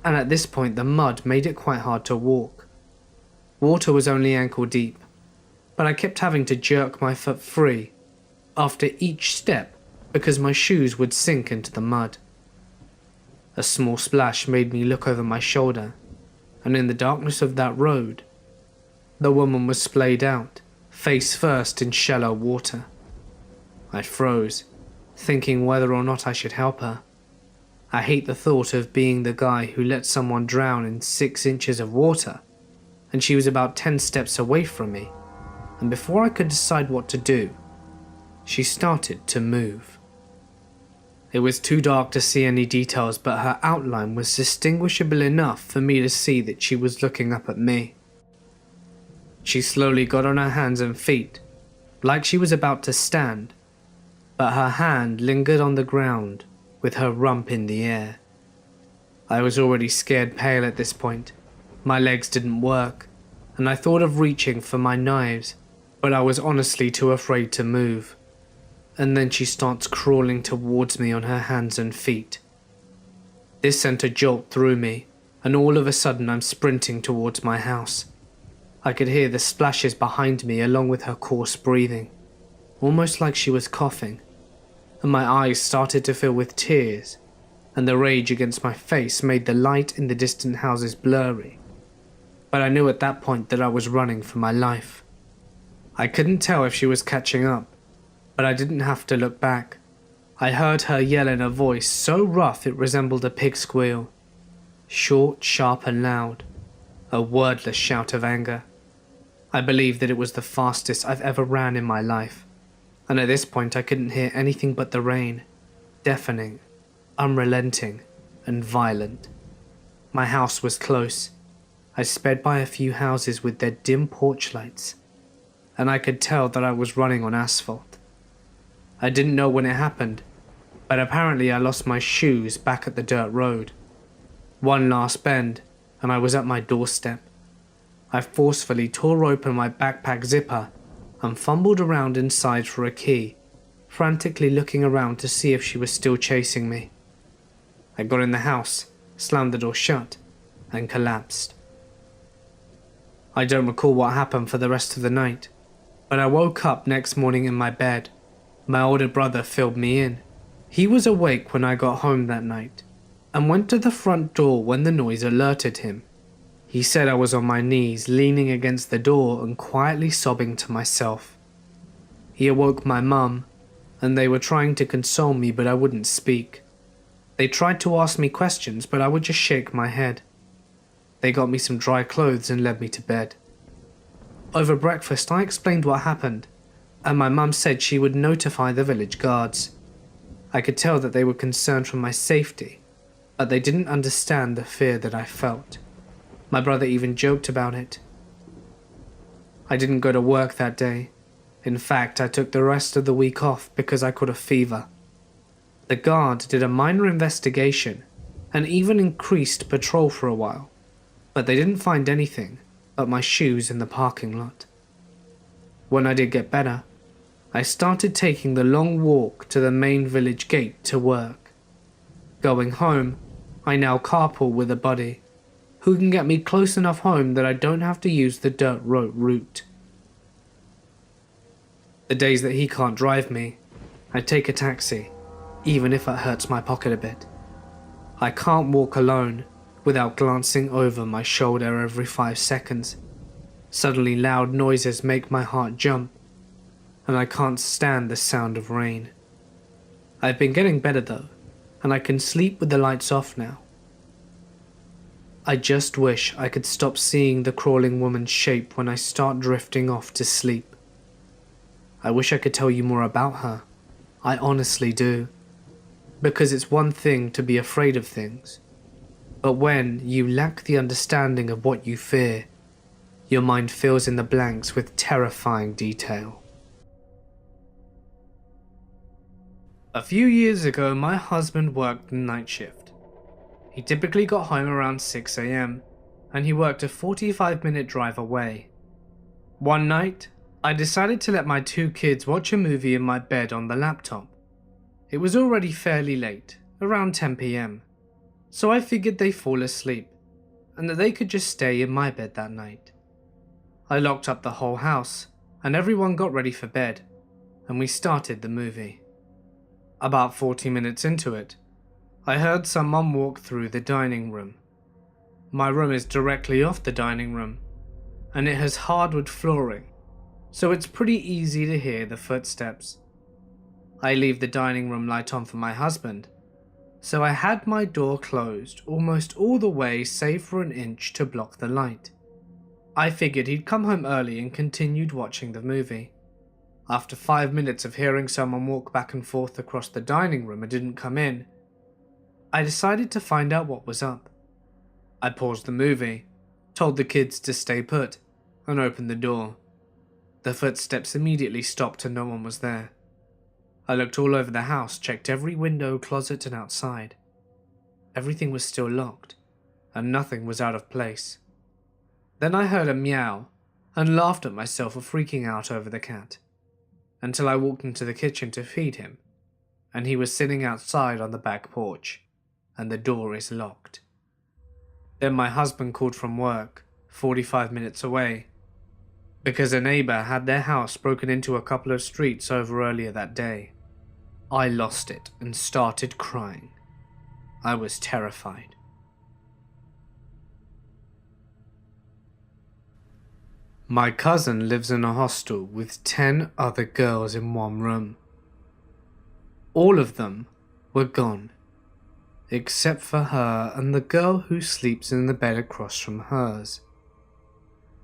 and at this point the mud made it quite hard to walk. Water was only ankle deep, but I kept having to jerk my foot free after each step because my shoes would sink into the mud. A small splash made me look over my shoulder, and in the darkness of that road, the woman was splayed out, face first in shallow water. I froze, thinking whether or not I should help her. I hate the thought of being the guy who let someone drown in 6 inches of water, and she was about 10 steps away from me, and before I could decide what to do, she started to move. It was too dark to see any details, but her outline was distinguishable enough for me to see that she was looking up at me. She slowly got on her hands and feet, like she was about to stand, but her hand lingered on the ground with her rump in the air. I was already scared pale at this point, My legs didn't work, and I thought of reaching for my knives, but I was honestly too afraid to move. And then she starts crawling towards me on her hands and feet. This sent a jolt through me, and all of a sudden I'm sprinting towards my house. I could hear the splashes behind me along with her coarse breathing, almost like she was coughing, and my eyes started to fill with tears, and the rage against my face made the light in the distant houses blurry. But I knew at that point that I was running for my life. I couldn't tell if she was catching up, but I didn't have to look back. I heard her yell in a voice so rough it resembled a pig squeal. Short, sharp and loud. A wordless shout of anger. I believe that it was the fastest I've ever ran in my life, and at this point I couldn't hear anything but the rain. Deafening, unrelenting, and violent. My house was close. I sped by a few houses with their dim porch lights, and I could tell that I was running on asphalt. I didn't know when it happened, but apparently I lost my shoes back at the dirt road. One last bend, and I was at my doorstep. I forcefully tore open my backpack zipper and fumbled around inside for a key, frantically looking around to see if she was still chasing me. I got in the house, slammed the door shut, and collapsed. I don't recall what happened for the rest of the night, but I woke up next morning in my bed. My older brother filled me in. He was awake when I got home that night, and went to the front door when the noise alerted him. He said I was on my knees, leaning against the door and quietly sobbing to myself. He awoke my mum, and they were trying to console me, but I wouldn't speak. They tried to ask me questions, but I would just shake my head. They got me some dry clothes and led me to bed. Over breakfast, I explained what happened, and my mum said she would notify the village guards. I could tell that they were concerned for my safety, but they didn't understand the fear that I felt. My brother even joked about it. I didn't go to work that day. In fact, I took the rest of the week off because I caught a fever. The guard did a minor investigation and even increased patrol for a while, but they didn't find anything but my shoes in the parking lot. When I did get better, I started taking the long walk to the main village gate to work. Going home, I now carpool with a buddy who can get me close enough home that I don't have to use the dirt road route. The days that he can't drive me, I take a taxi, even if it hurts my pocket a bit. I can't walk alone without glancing over my shoulder every 5 seconds. Suddenly loud noises make my heart jump, and I can't stand the sound of rain. I've been getting better though, and I can sleep with the lights off now. I just wish I could stop seeing the crawling woman's shape when I start drifting off to sleep. I wish I could tell you more about her. I honestly do. Because it's one thing to be afraid of things, but when you lack the understanding of what you fear, your mind fills in the blanks with terrifying detail. A few years ago, my husband worked the night shift. He typically got home around 6 AM, and he worked a 45-minute drive away. One night, I decided to let my 2 kids watch a movie in my bed on the laptop. It was already fairly late, around 10 PM, so I figured they'd fall asleep, and that they could just stay in my bed that night. I locked up the whole house, and everyone got ready for bed, and we started the movie. About 40 minutes into it, I heard someone walk through the dining room. My room is directly off the dining room, and it has hardwood flooring, so it's pretty easy to hear the footsteps. I leave the dining room light on for my husband, so I had my door closed almost all the way save for an inch to block the light. I figured he'd come home early and continued watching the movie. After 5 minutes of hearing someone walk back and forth across the dining room and didn't come in, I decided to find out what was up. I paused the movie, told the kids to stay put, and opened the door. The footsteps immediately stopped and no one was there. I looked all over the house, checked every window, closet, and outside. Everything was still locked, and nothing was out of place. Then I heard a meow and laughed at myself for freaking out over the cat, until I walked into the kitchen to feed him, and he was sitting outside on the back porch, and the door is locked. Then my husband called from work, 45 minutes away, because a neighbor had their house broken into a couple of streets over earlier that day. I lost it and started crying. I was terrified. My cousin lives in a hostel with 10 other girls in one room. All of them were gone, except for her and the girl who sleeps in the bed across from hers.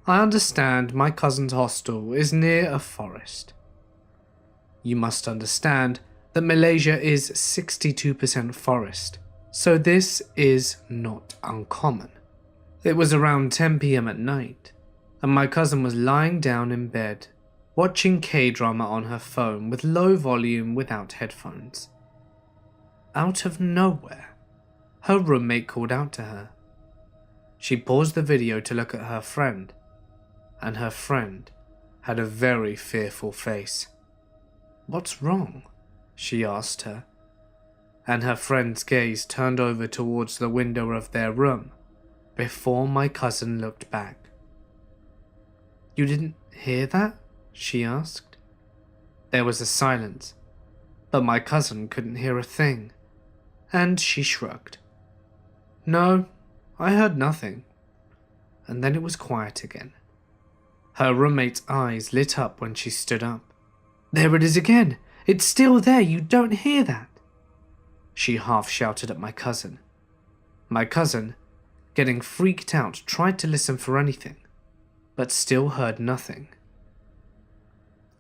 I understand my cousin's hostel is near a forest. You must understand that Malaysia is 62% forest, so this is not uncommon. It was around 10 p.m. at night, and my cousin was lying down in bed, watching K-drama on her phone with low volume without headphones. Out of nowhere, her roommate called out to her. She paused the video to look at her friend, and her friend had a very fearful face. "What's wrong?" she asked her, and her friend's gaze turned over towards the window of their room before my cousin looked back. "You didn't hear that?" she asked. There was a silence, but my cousin couldn't hear a thing, and she shrugged. "No, I heard nothing." And then it was quiet again. Her roommate's eyes lit up when she stood up. "There it is again! It's still there! You don't hear that!" she half shouted at my cousin. My cousin, getting freaked out, tried to listen for anything, but still heard nothing.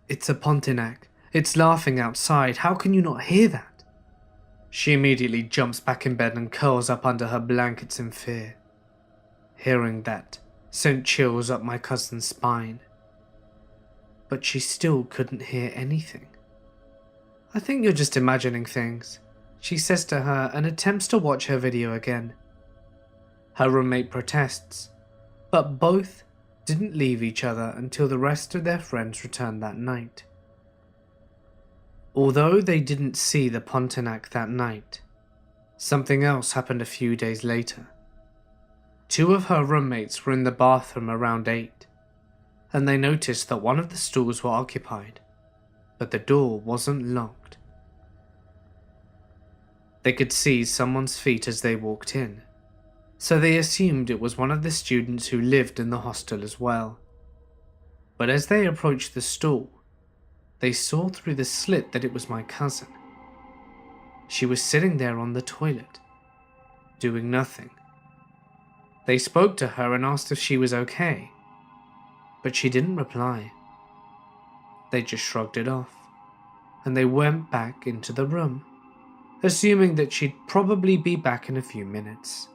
"It's a Pontiac. It's laughing outside. How can you not hear that?" She immediately jumps back in bed and curls up under her blankets in fear. Hearing that sent chills up my cousin's spine. But she still couldn't hear anything. "I think you're just imagining things," she says to her and attempts to watch her video again. Her roommate protests, but both didn't leave each other until the rest of their friends returned that night. Although they didn't see the Pontiac that night, something else happened a few days later. Two of her roommates were in the bathroom around 8, and they noticed that one of the stalls were occupied, but the door wasn't locked. They could see someone's feet as they walked in, so they assumed it was one of the students who lived in the hostel as well. But as they approached the stall, they saw through the slit that it was my cousin. She was sitting there on the toilet, doing nothing. They spoke to her and asked if she was okay, but she didn't reply. They just shrugged it off, and they went back into the room, assuming that she'd probably be back in a few minutes.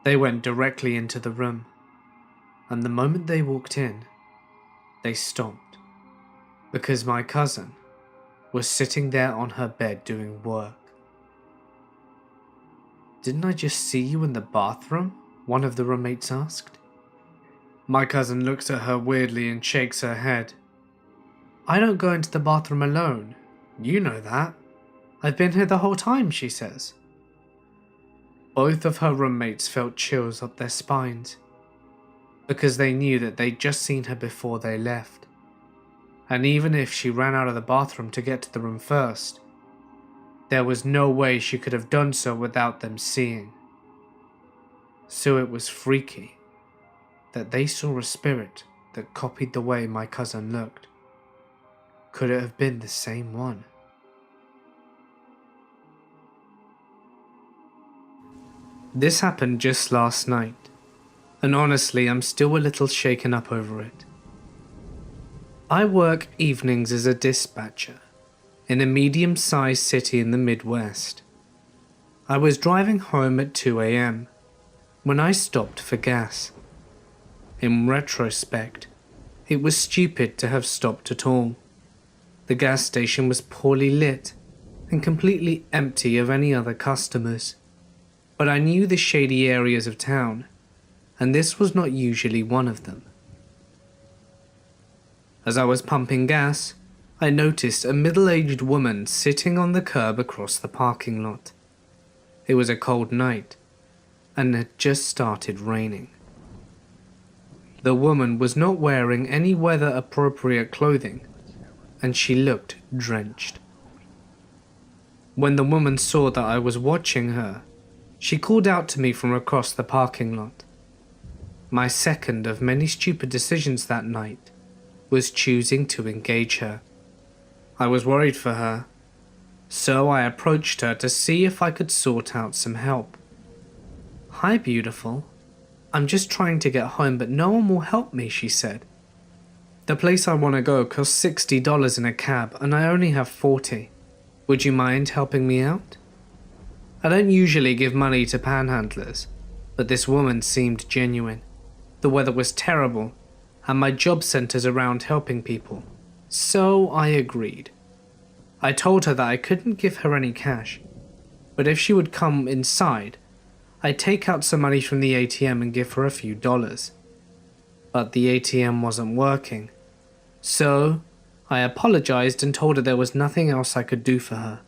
They went directly into the room, and the moment they walked in, they stopped, because my cousin was sitting there on her bed doing work. "Didn't I just see you in the bathroom?" one of the roommates asked. My cousin looks at her weirdly and shakes her head. "I don't go into the bathroom alone. You know that. I've been here the whole time," she says. Both of her roommates felt chills up their spines, because they knew that they'd just seen her before they left. And even if she ran out of the bathroom to get to the room first, there was no way she could have done so without them seeing. So it was freaky that they saw a spirit that copied the way my cousin looked. Could it have been the same one? This happened just last night, and honestly I'm still a little shaken up over it. I work evenings as a dispatcher in a medium-sized city in the Midwest. I was driving home at 2 a.m. when I stopped for gas. In retrospect, it was stupid to have stopped at all. The gas station was poorly lit and completely empty of any other customers, but I knew the shady areas of town, and this was not usually one of them. As I was pumping gas, I noticed a middle-aged woman sitting on the curb across the parking lot. It was a cold night, and it had just started raining. The woman was not wearing any weather-appropriate clothing, and she looked drenched. When the woman saw that I was watching her, she called out to me from across the parking lot. My second of many stupid decisions that night was choosing to engage her. I was worried for her, so I approached her to see if I could sort out some help. "Hi, beautiful. I'm just trying to get home, but no one will help me," she said. "The place I want to go costs $60 in a cab, and I only have 40. Would you mind helping me out?" I don't usually give money to panhandlers, but this woman seemed genuine. The weather was terrible, and my job centers around helping people, so I agreed. I told her that I couldn't give her any cash, but if she would come inside, I'd take out some money from the ATM and give her a few dollars. But the ATM wasn't working, so I apologized and told her there was nothing else I could do for her.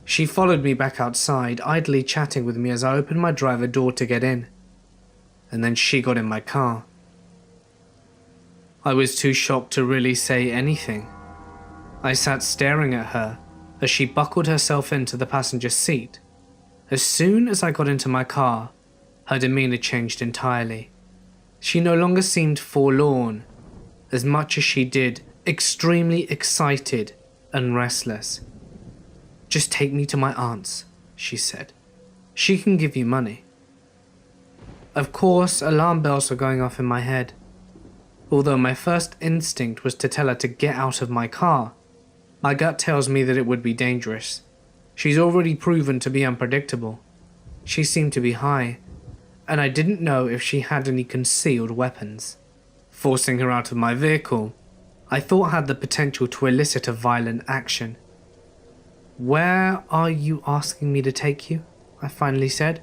She followed me back outside, idly chatting with me as I opened my driver door to get in, and then she got in my car. I was too shocked to really say anything. I sat staring at her as she buckled herself into the passenger seat. As soon as I got into my car, her demeanor changed entirely. She no longer seemed forlorn, as much as she did extremely excited and restless. "Just take me to my aunt's," she said. "She can give you money." Of course, alarm bells were going off in my head. Although my first instinct was to tell her to get out of my car, my gut tells me that it would be dangerous. She's already proven to be unpredictable. She seemed to be high, and I didn't know if she had any concealed weapons. Forcing her out of my vehicle, I thought had the potential to elicit a violent action. "Where are you asking me to take you?" I finally said.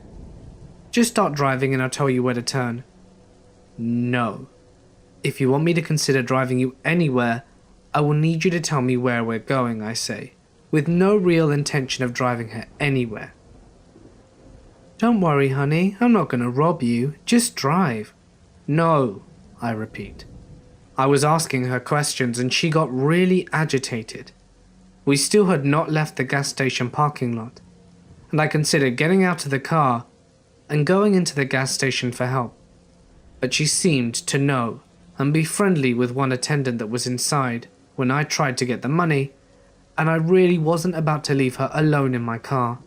"Just start driving and I'll tell you where to turn." "No. If you want me to consider driving you anywhere, I will need you to tell me where we're going," I say, with no real intention of driving her anywhere. "Don't worry, honey, I'm not going to rob you. Just drive." "No," I repeat. I was asking her questions and she got really agitated. We still had not left the gas station parking lot, and I considered getting out of the car and going into the gas station for help. But she seemed to know and be friendly with one attendant that was inside when I tried to get the money, and I really wasn't about to leave her alone in my car.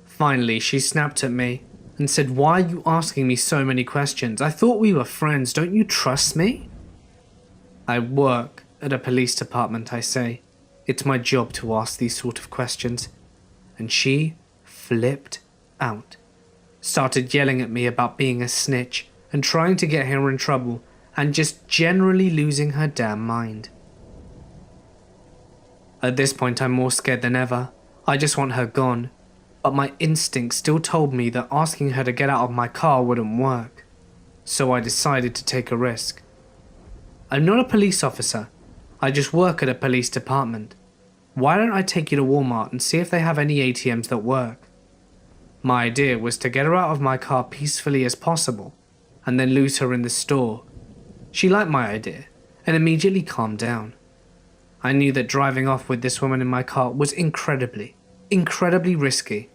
Finally, she snapped at me and said, "Why are you asking me so many questions? I thought we were friends. Don't you trust me?" "I work at a police department," I say. "It's my job to ask these sort of questions." And she flipped out, started yelling at me about being a snitch and trying to get her in trouble, and just generally losing her damn mind. At this point, I'm more scared than ever. I just want her gone, but my instinct still told me that asking her to get out of my car wouldn't work, so I decided to take a risk. "I'm not a police officer. I just work at a police department. Why don't I take you to Walmart and see if they have any ATMs that work?" My idea was to get her out of my car peacefully as possible, and then lose her in the store. She liked my idea, and immediately calmed down. I knew that driving off with this woman in my car was incredibly risky,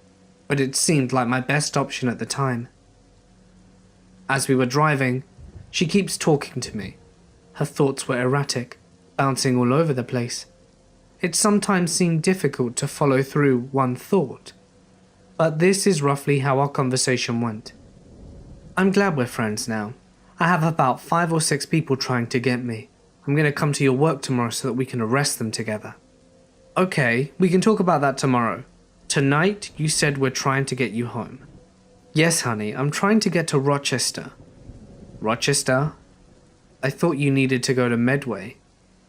but it seemed like my best option at the time. As we were driving, she keeps talking to me. Her thoughts were erratic, bouncing all over the place. It sometimes seemed difficult to follow through one thought, but this is roughly how our conversation went. "I'm glad we're friends now. I have about 5 or 6 people trying to get me. I'm going to come to your work tomorrow so that we can arrest them together." "Okay, we can talk about that tomorrow. Tonight, you said we're trying to get you home." "Yes, honey, I'm trying to get to Rochester." "Rochester? I thought you needed to go to Medway."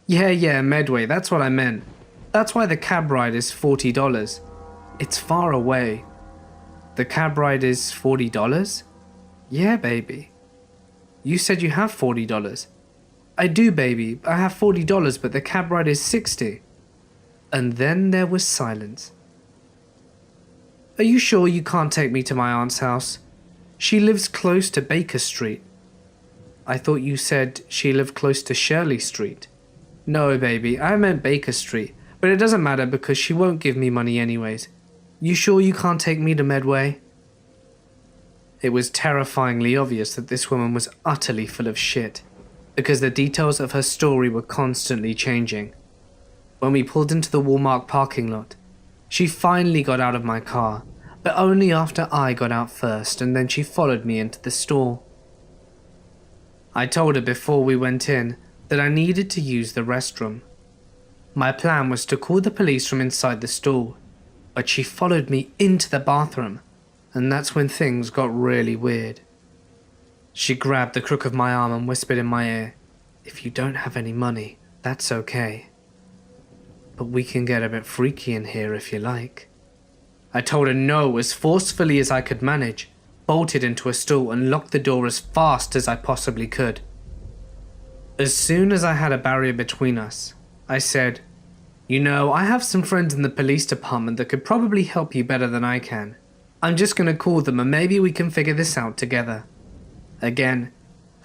Yeah, Medway, that's what I meant. That's why the cab ride is $40. It's far away." "The cab ride is $40? Yeah, baby. You said you have $40. I do, baby. I have $40, but the cab ride is $60. And then there was silence. Are you sure you can't take me to my aunt's house? She lives close to Baker Street. I thought you said she lived close to Shirley Street. No, baby, I meant Baker Street, but it doesn't matter because she won't give me money anyways. You sure you can't take me to Medway? It was terrifyingly obvious that this woman was utterly full of shit, because the details of her story were constantly changing. When we pulled into the Walmart parking lot, she finally got out of my car, but only after I got out first, and then she followed me into the store. I told her before we went in that I needed to use the restroom. My plan was to call the police from inside the store, but she followed me into the bathroom, and that's when things got really weird. She grabbed the crook of my arm and whispered in my ear, "If you don't have any money, that's okay. But we can get a bit freaky in here if you like." I told her no as forcefully as I could manage, bolted into a stool and locked the door as fast as I possibly could. As soon as I had a barrier between us, I said, "You know, I have some friends in the police department that could probably help you better than I can. I'm just going to call them and maybe we can figure this out together." Again,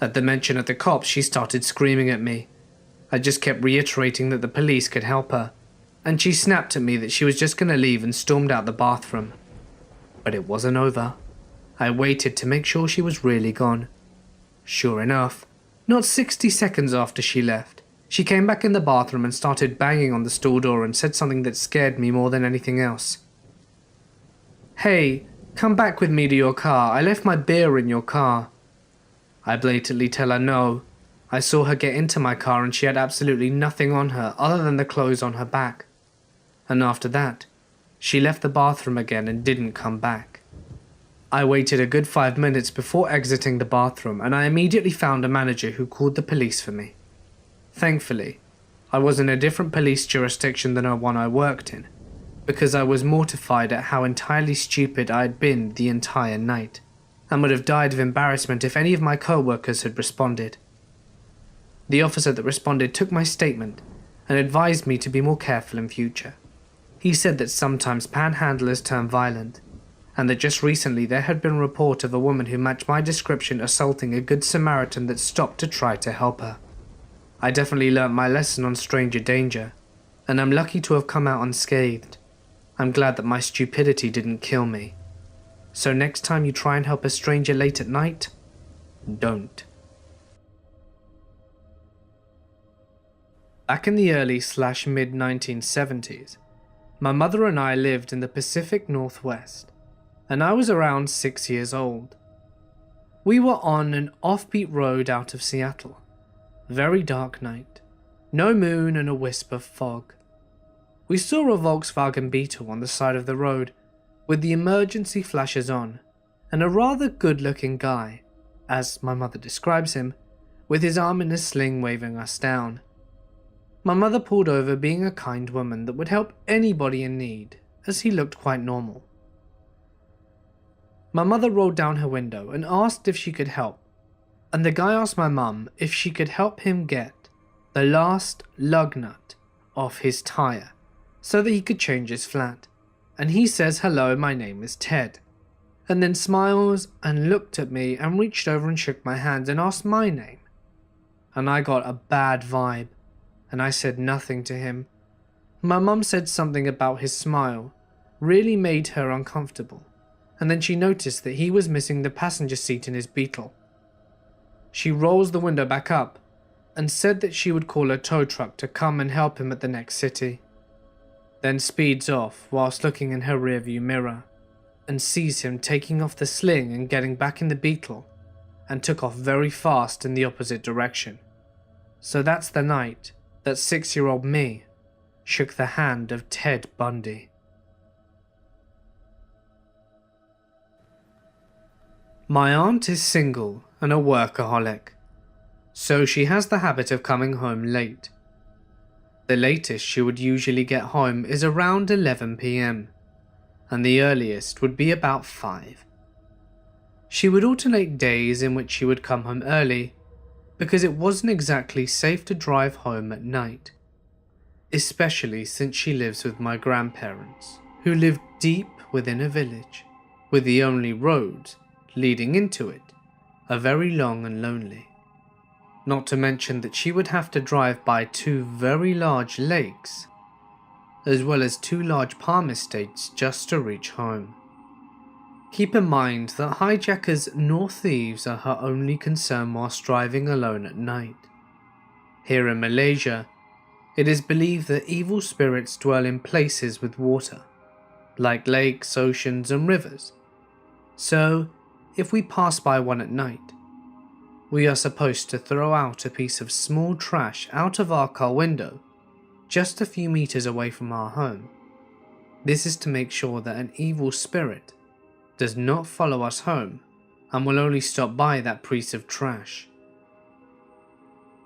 at the mention of the cops, she started screaming at me. I just kept reiterating that the police could help her, and she snapped at me that she was just going to leave and stormed out the bathroom. But it wasn't over. I waited to make sure she was really gone. Sure enough, not 60 seconds after she left, she came back in the bathroom and started banging on the store door and said something that scared me more than anything else. "Hey, come back with me to your car. I left my beer in your car." I blatantly tell her no. I saw her get into my car and she had absolutely nothing on her other than the clothes on her back. And after that, she left the bathroom again and didn't come back. I waited a good 5 minutes before exiting the bathroom, and I immediately found a manager who called the police for me. Thankfully, I was in a different police jurisdiction than the one I worked in, because I was mortified at how entirely stupid I had been the entire night, and would have died of embarrassment if any of my co-workers had responded. The officer that responded took my statement and advised me to be more careful in future. He said that sometimes panhandlers turn violent, and that just recently there had been a report of a woman who matched my description assaulting a good Samaritan that stopped to try to help her. I definitely learnt my lesson on stranger danger, and I'm lucky to have come out unscathed. I'm glad that my stupidity didn't kill me. So next time you try and help a stranger late at night, don't. Back in the early/mid 1970s, my mother and I lived in the Pacific Northwest, and I was around 6 years old. We were on an offbeat road out of Seattle. Very dark night, no moon and a wisp of fog. We saw a Volkswagen Beetle on the side of the road, with the emergency flashes on, and a rather good-looking guy, as my mother describes him, with his arm in a sling waving us down. My mother pulled over, being a kind woman that would help anybody in need, as he looked quite normal. My mother rolled down her window and asked if she could help, and the guy asked my mum if she could help him get the last lug nut off his tire so that he could change his flat. And he says, "Hello, my name is Ted," and then smiles and looked at me and reached over and shook my hand and asked my name. And I got a bad vibe, and I said nothing to him. My mum said something about his smile really made her uncomfortable, and then she noticed that he was missing the passenger seat in his Beetle. She rolls the window back up and said that she would call a tow truck to come and help him at the next city, then speeds off whilst looking in her rearview mirror and sees him taking off the sling and getting back in the Beetle, and took off very fast in the opposite direction. So that's the night that 6-year-old me shook the hand of Ted Bundy. My aunt is single and a workaholic, so she has the habit of coming home late. The latest she would usually get home is around 11 PM, and the earliest would be about 5. She would alternate days in which she would come home early because it wasn't exactly safe to drive home at night, especially since she lives with my grandparents, who live deep within a village, with the only roads leading into it are very long and lonely. Not to mention that she would have to drive by 2 very large lakes, as well as 2 large palm estates just to reach home. Keep in mind that hijackers nor thieves are her only concern whilst driving alone at night. Here in Malaysia, it is believed that evil spirits dwell in places with water, like lakes, oceans and rivers. So, if we pass by one at night, we are supposed to throw out a piece of small trash out of our car window, just a few meters away from our home. This is to make sure that an evil spirit does not follow us home and will only stop by that piece of trash.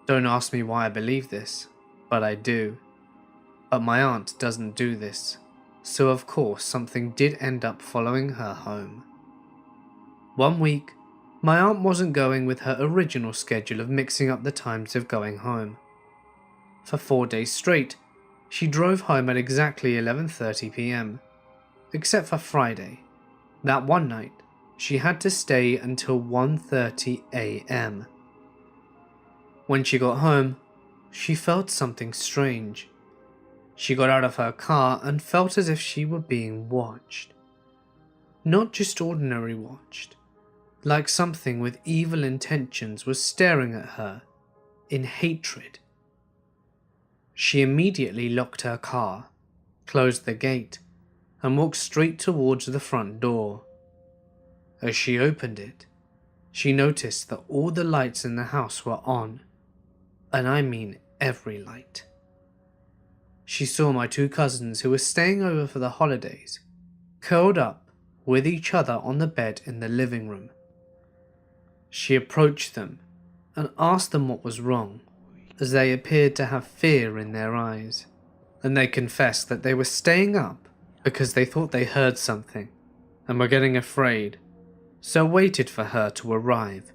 Don't ask me why I believe this, but I do. But my aunt doesn't do this, so of course something did end up following her home. One week, my aunt wasn't going with her original schedule of mixing up the times of going home. For 4 days straight, she drove home at exactly 11:30 p.m, except for Friday. That one night, she had to stay until 1:30 a.m. When she got home, she felt something strange. She got out of her car and felt as if she were being watched. Not just ordinary watched, like something with evil intentions was staring at her in hatred. She immediately locked her car, closed the gate, and walked straight towards the front door. As she opened it, she noticed that all the lights in the house were on, and I mean every light. She saw my 2 cousins who were staying over for the holidays, curled up with each other on the bed in the living room. She approached them and asked them what was wrong, as they appeared to have fear in their eyes, and they confessed that they were staying up because they thought they heard something and were getting afraid, so waited for her to arrive.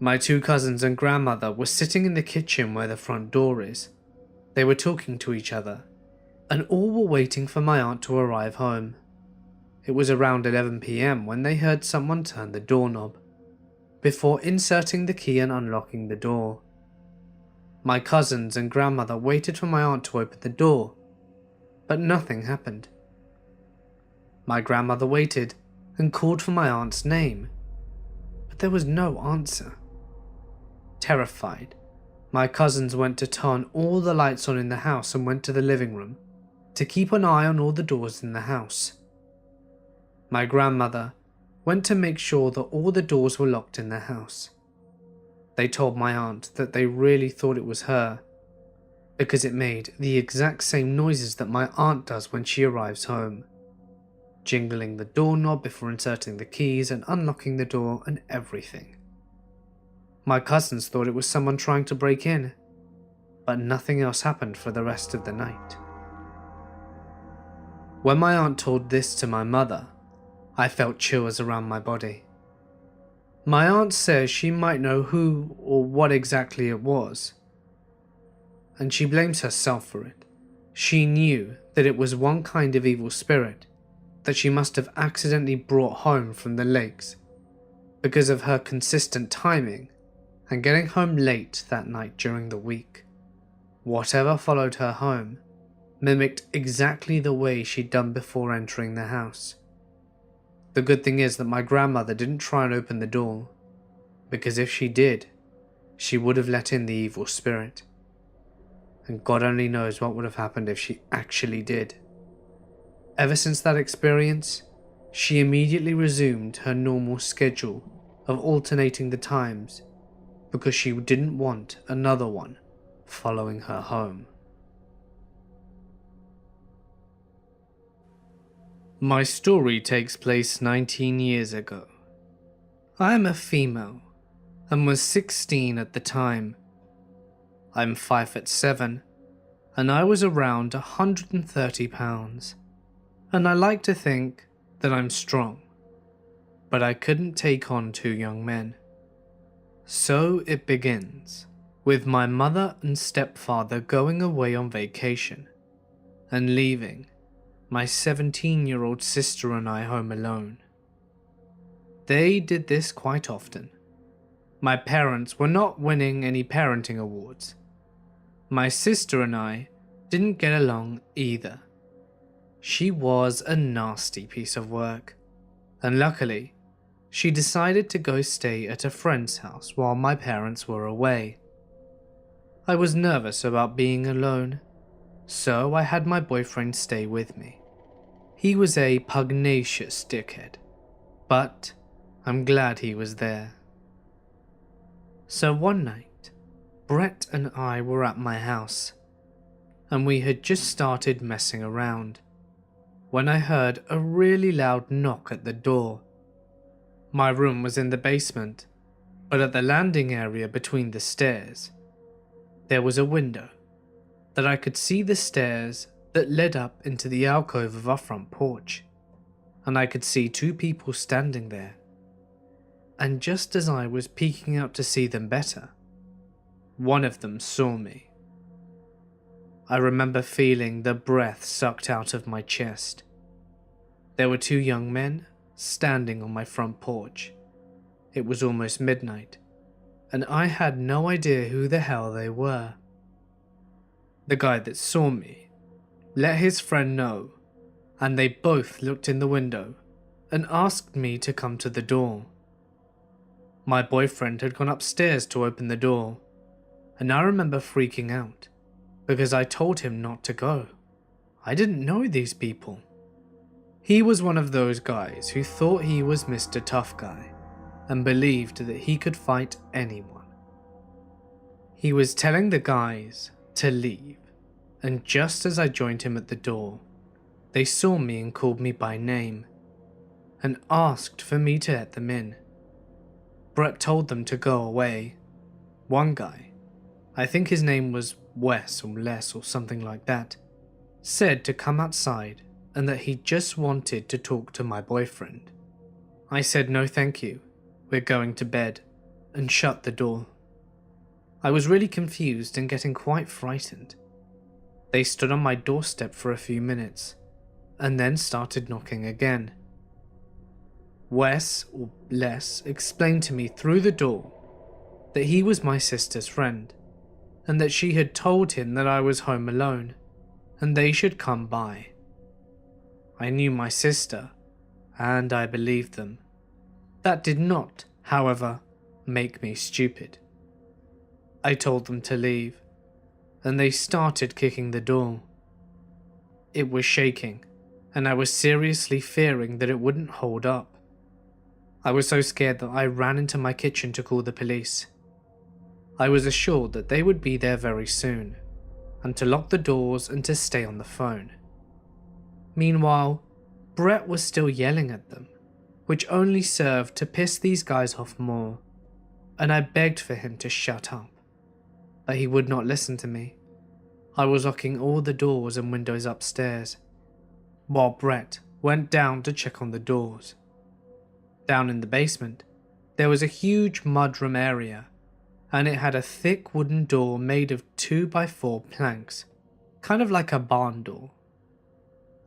My 2 cousins and grandmother were sitting in the kitchen where the front door is. They were talking to each other, and all were waiting for my aunt to arrive home. It was around 11 p.m. when they heard someone turn the doorknob, before inserting the key and unlocking the door. My cousins and grandmother waited for my aunt to open the door, but nothing happened. My grandmother waited and called for my aunt's name, but there was no answer. Terrified, my cousins went to turn all the lights on in the house and went to the living room to keep an eye on all the doors in the house. My grandmother went to make sure that all the doors were locked in the house. They told my aunt that they really thought it was her, because it made the exact same noises that my aunt does when she arrives home, jingling the doorknob before inserting the keys and unlocking the door and everything. My cousins thought it was someone trying to break in, but nothing else happened for the rest of the night. When my aunt told this to my mother, I felt chills around my body. My aunt says she might know who or what exactly it was, and she blames herself for it. She knew that it was one kind of evil spirit that she must have accidentally brought home from the lakes because of her consistent timing and getting home late that night during the week. Whatever followed her home mimicked exactly the way she'd done before entering the house. The good thing is that my grandmother didn't try and open the door, because if she did, she would have let in the evil spirit. And God only knows what would have happened if she actually did. Ever since that experience, she immediately resumed her normal schedule of alternating the times, because she didn't want another one following her home. My story takes place 19 years ago. I am a female and was 16 at the time. I'm 5'7", and I was around 130 pounds, and I like to think that I'm strong. but I couldn't take on 2 young men. So it begins, with my mother and stepfather going away on vacation and leaving my 17-year-old sister and I home alone. They did this quite often. My parents were not winning any parenting awards. My sister and I didn't get along either. She was a nasty piece of work, and luckily, she decided to go stay at a friend's house while my parents were away. I was nervous about being alone, so I had my boyfriend stay with me. He was a pugnacious dickhead, but I'm glad he was there. So one night, Brett and I were at my house, and we had just started messing around when I heard a really loud knock at the door. My room was in the basement, but at the landing area between the stairs, there was a window that I could see the stairs that led up into the alcove of our front porch, and I could see 2 people standing there. And just as I was peeking out to see them better, one of them saw me. I remember feeling the breath sucked out of my chest. There were 2 young men standing on my front porch. It was almost midnight, and I had no idea who the hell they were. The guy that saw me let his friend know, and they both looked in the window and asked me to come to the door. My boyfriend had gone upstairs to open the door, and I remember freaking out because I told him not to go. I didn't know these people. He was one of those guys who thought he was Mr. Tough Guy and believed that he could fight anyone. He was telling the guys to leave, and just as I joined him at the door, they saw me and called me by name and asked for me to let them in. Brett told them to go away. One guy, I think his name was Wes or Les or something like that, said to come outside and that he just wanted to talk to my boyfriend. I said no thank you, we're going to bed, and shut the door. I was really confused and getting quite frightened. They stood on my doorstep for a few minutes, and then started knocking again. Wes, or Les, explained to me through the door that he was my sister's friend, and that she had told him that I was home alone, and they should come by. I knew my sister, and I believed them. That did not, however, make me stupid. I told them to leave, and they started kicking the door. It was shaking, and I was seriously fearing that it wouldn't hold up. I was so scared that I ran into my kitchen to call the police. I was assured that they would be there very soon, and to lock the doors and to stay on the phone. Meanwhile, Brett was still yelling at them, which only served to piss these guys off more, and I begged for him to shut up, but he would not listen to me. I was locking all the doors and windows upstairs, while Brett went down to check on the doors. Down in the basement, there was a huge mudroom area, and it had a thick wooden door made of 2x4 planks, kind of like a barn door.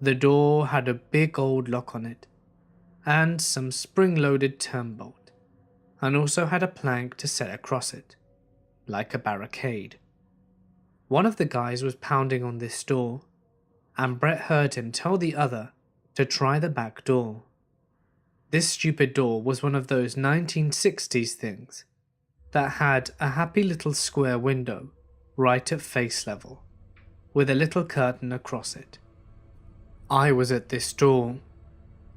The door had a big old lock on it, and some spring-loaded turnbolt, and also had a plank to set across it, like a barricade. One of the guys was pounding on this door, and Brett heard him tell the other to try the back door. This stupid door was one of those 1960s things that had a happy little square window right at face level, with a little curtain across it. I was at this door,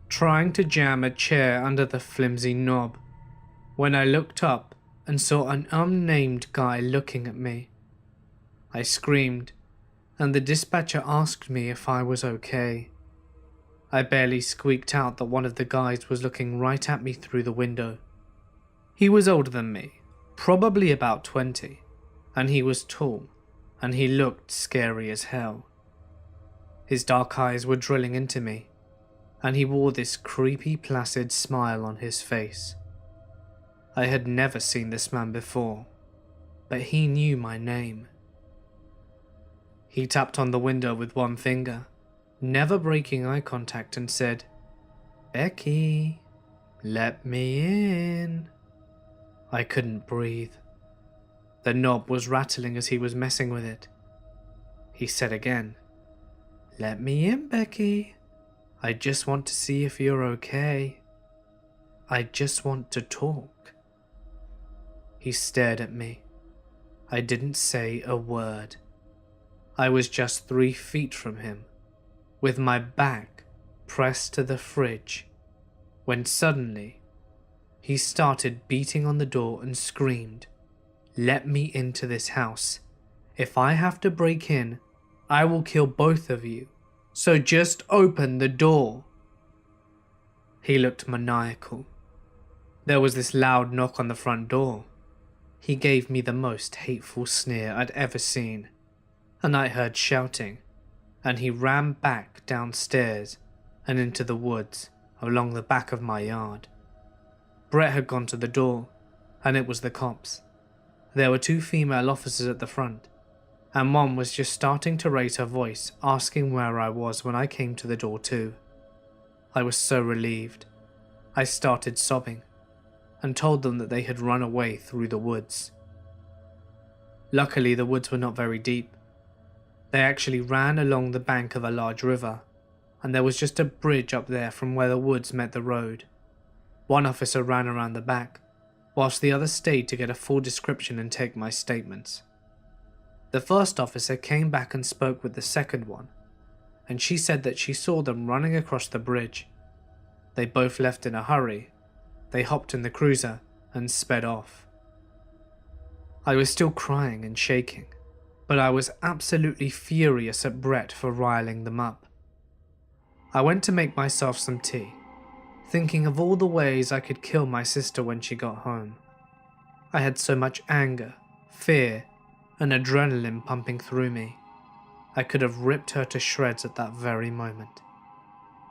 trying to jam a chair under the flimsy knob, when I looked up and saw an unnamed guy looking at me. I screamed, and the dispatcher asked me if I was okay. I barely squeaked out that one of the guys was looking right at me through the window. He was older than me, probably about 20, and he was tall, and he looked scary as hell. His dark eyes were drilling into me, and he wore this creepy, placid smile on his face. I had never seen this man before, but he knew my name. He tapped on the window with one finger, never breaking eye contact, and said, "Becky, let me in." I couldn't breathe. The knob was rattling as he was messing with it. He said again, "Let me in, Becky. I just want to see if you're okay. I just want to talk." He stared at me. I didn't say a word. I was just 3 feet from him, with my back pressed to the fridge, when suddenly he started beating on the door and screamed, "Let me into this house. If I have to break in, I will kill both of you. So just open the door." He looked maniacal. There was this loud knock on the front door. He gave me the most hateful sneer I'd ever seen, and I heard shouting, and he ran back downstairs and into the woods along the back of my yard. Brett had gone to the door, and it was the cops. There were 2 female officers at the front, and one was just starting to raise her voice, asking where I was when I came to the door too. I was so relieved. I started sobbing, and told them that they had run away through the woods. Luckily, the woods were not very deep. They actually ran along the bank of a large river, and there was just a bridge up there from where the woods met the road. One officer ran around the back, whilst the other stayed to get a full description and take my statements. The first officer came back and spoke with the second one, and she said that she saw them running across the bridge. They both left in a hurry. They hopped in the cruiser and sped off. I was still crying and shaking, but I was absolutely furious at Brett for riling them up. I went to make myself some tea, thinking of all the ways I could kill my sister when she got home. I had so much anger, fear, and adrenaline pumping through me. I could have ripped her to shreds at that very moment.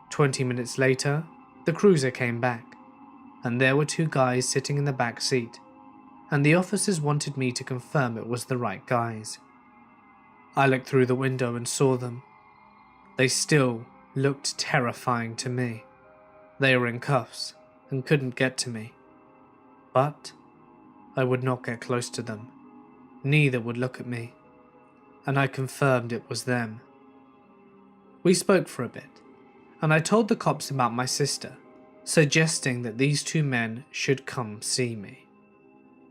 20 minutes later, the cruiser came back, and there were 2 guys sitting in the back seat, and the officers wanted me to confirm it was the right guys. I looked through the window and saw them. They still looked terrifying to me. They were in cuffs and couldn't get to me. But I would not get close to them. Neither would look at me, and I confirmed it was them. We spoke for a bit, and I told the cops about my sister, suggesting that these 2 men should come see me.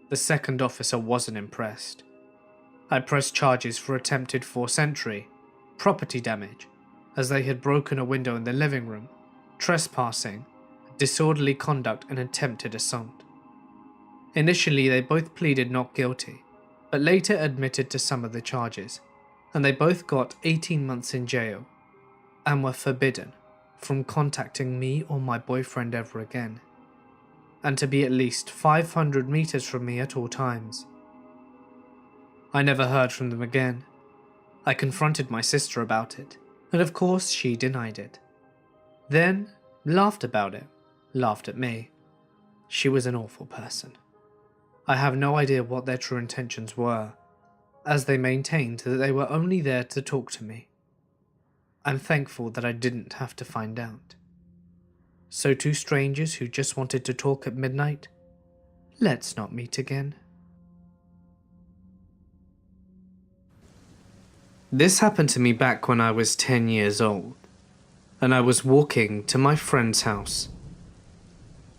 The second officer wasn't impressed. I pressed charges for attempted forced entry, property damage, as they had broken a window in the living room, trespassing, disorderly conduct, and attempted assault. Initially, they both pleaded not guilty, but later admitted to some of the charges, and they both got 18 months in jail, and were forbidden from contacting me or my boyfriend ever again, and to be at least 500 meters from me at all times. I never heard from them again. I confronted my sister about it, and of course she denied it. Then laughed about it, laughed at me. She was an awful person. I have no idea what their true intentions were, as they maintained that they were only there to talk to me. I'm thankful that I didn't have to find out. So 2 strangers who just wanted to talk at midnight, let's not meet again. This happened to me back when I was 10 years old, and I was walking to my friend's house.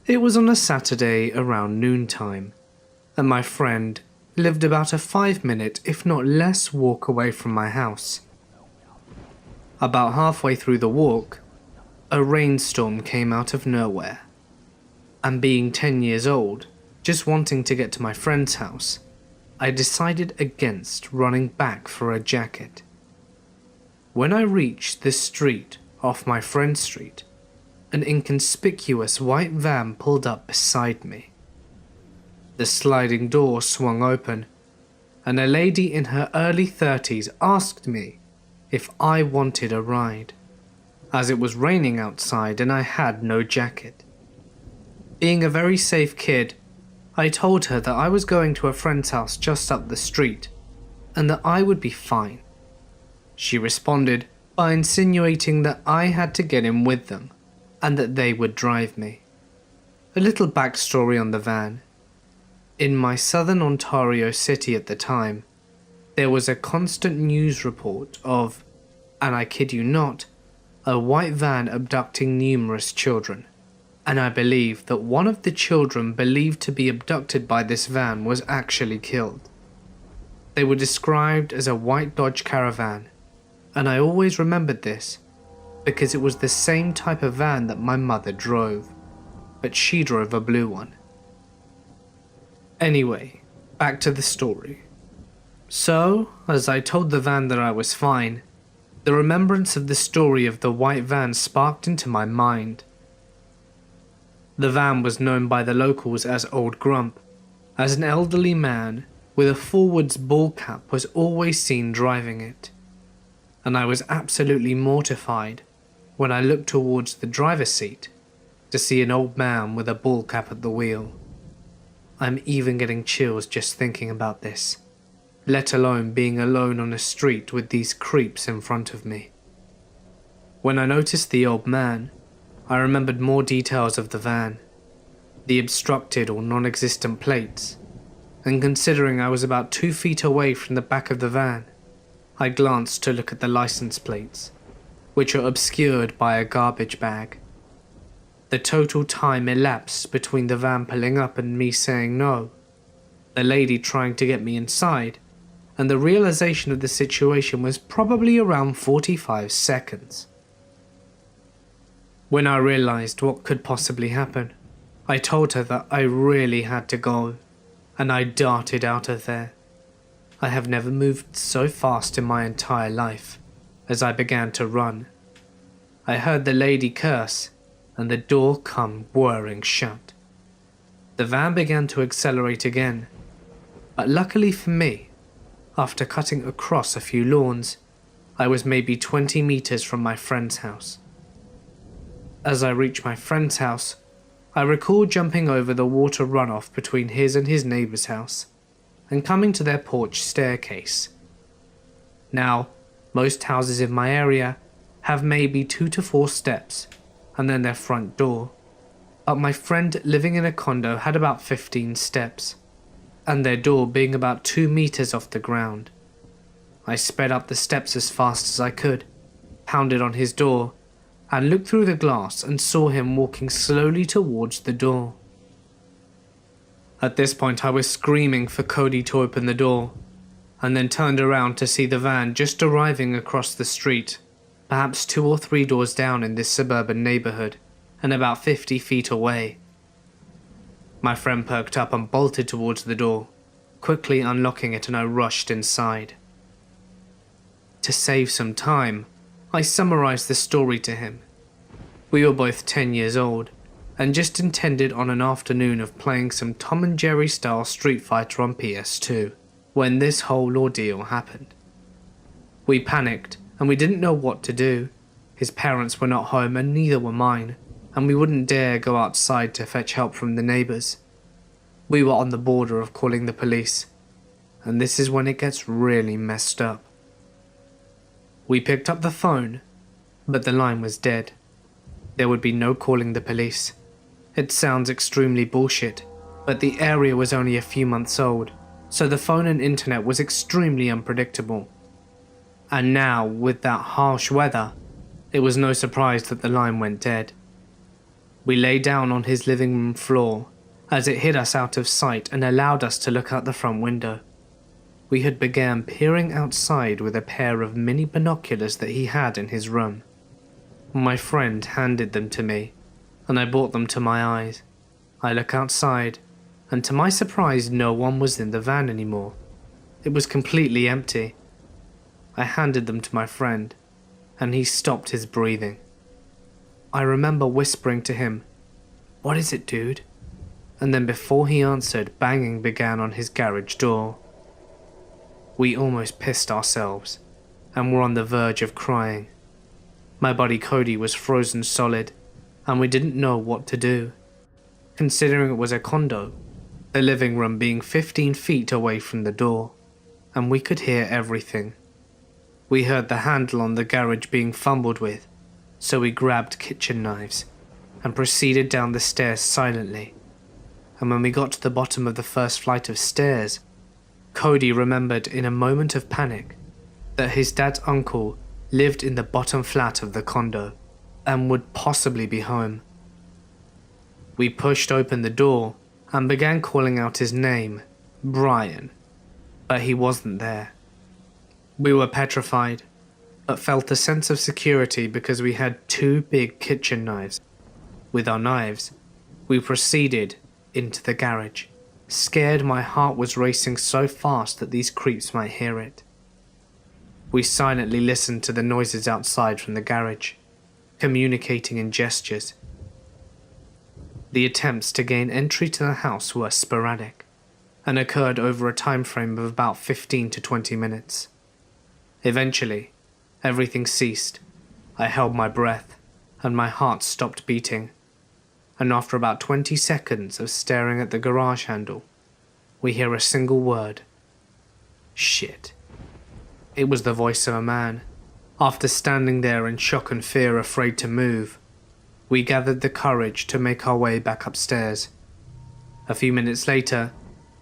It was on a Saturday around noontime, and my friend lived about a 5-minute, if not less, walk away from my house. About halfway through the walk, a rainstorm came out of nowhere, and being 10 years old, just wanting to get to my friend's house, I decided against running back for a jacket. When I reached the street off my friend's street, an inconspicuous white van pulled up beside me. The sliding door swung open, and a lady in her early 30s asked me if I wanted a ride. as it was raining outside and I had no jacket. Being a very safe kid, I told her that I was going to a friend's house just up the street and that I would be fine. She responded by insinuating that I had to get in with them and that they would drive me. A little backstory on the van. In my southern Ontario city at the time, there was a constant news report of, and I kid you not, a white van abducting numerous children. And I believe that one of the children believed to be abducted by this van was actually killed. They were described as a white Dodge Caravan, and I always remembered this because it was the same type of van that my mother drove, but she drove a blue one. Anyway, back to the story. So, as I told the van that I was fine, the remembrance of the story of the white van sparked into my mind. The van was known by the locals as Old Grump, as an elderly man with a forwards ball cap was always seen driving it, and I was absolutely mortified when I looked towards the driver's seat to see an old man with a ball cap at the wheel. I'm even getting chills just thinking about this, let alone being alone on a street with these creeps in front of me. When I noticed the old man, I remembered more details of the van, the obstructed or non-existent plates, and considering I was about 2 feet away from the back of the van, I glanced to look at the license plates, which are obscured by a garbage bag. The total time elapsed between the van pulling up and me saying no, the lady trying to get me inside, and the realization of the situation was probably around 45 seconds. When I realized what could possibly happen, I told her that I really had to go, and I darted out of there. I have never moved so fast in my entire life. As I began to run, I heard the lady curse, and the door come whirring shut. The van began to accelerate again, but luckily for me, after cutting across a few lawns, I was maybe 20 meters from my friend's house. As I reached my friend's house, I recall jumping over the water runoff between his and his neighbor's house, and coming to their porch staircase. Now, most houses in my area have maybe 2 to 4 steps, and then their front door, but my friend living in a condo had about 15 steps, and their door being about 2 meters off the ground. I sped up the steps as fast as I could, pounded on his door, and looked through the glass and saw him walking slowly towards the door. At this point I was screaming for Cody to open the door, and then turned around to see the van just arriving across the street, perhaps 2 or 3 doors down in this suburban neighborhood, and about 50 feet away. My friend perked up and bolted towards the door, quickly unlocking it, and I rushed inside. To save some time, I summarized the story to him. We were both 10 years old, and just intended on an afternoon of playing some Tom and Jerry style Street Fighter on PS2, when this whole ordeal happened. We panicked, and we didn't know what to do. His parents were not home and neither were mine, and we wouldn't dare go outside to fetch help from the neighbors. We were on the border of calling the police, and this is when it gets really messed up. We picked up the phone, but the line was dead. There would be no calling the police. It sounds extremely bullshit, but the area was only a few months old, so the phone and internet was extremely unpredictable. And now, with that harsh weather, it was no surprise that the line went dead. We lay down on his living room floor, as it hid us out of sight and allowed us to look out the front window. We had began peering outside with a pair of mini binoculars that he had in his room. My friend handed them to me, and I brought them to my eyes. I look outside, and to my surprise no one was in the van anymore. It was completely empty. I handed them to my friend, and he stopped his breathing. I remember whispering to him, "What is it, dude?" And then before he answered, banging began on his garage door. We almost pissed ourselves, and were on the verge of crying. My buddy Cody was frozen solid, and we didn't know what to do. Considering it was a condo, the living room being 15 feet away from the door, and we could hear everything. We heard the handle on the garage being fumbled with, so we grabbed kitchen knives and proceeded down the stairs silently. And when we got to the bottom of the first flight of stairs, Cody remembered in a moment of panic that his dad's uncle lived in the bottom flat of the condo and would possibly be home. We pushed open the door and began calling out his name, Brian, but he wasn't there. We were petrified, but felt a sense of security because we had 2 big kitchen knives. With our knives, we proceeded into the garage. Scared, my heart was racing so fast that these creeps might hear it. We silently listened to the noises outside from the garage, communicating in gestures. The attempts to gain entry to the house were sporadic, and occurred over a time frame of about 15 to 20 minutes. Eventually, everything ceased. I held my breath, and my heart stopped beating. And after about 20 seconds of staring at the garage handle, we hear a single word. Shit. It was the voice of a man. After standing there in shock and fear, afraid to move, we gathered the courage to make our way back upstairs. A few minutes later,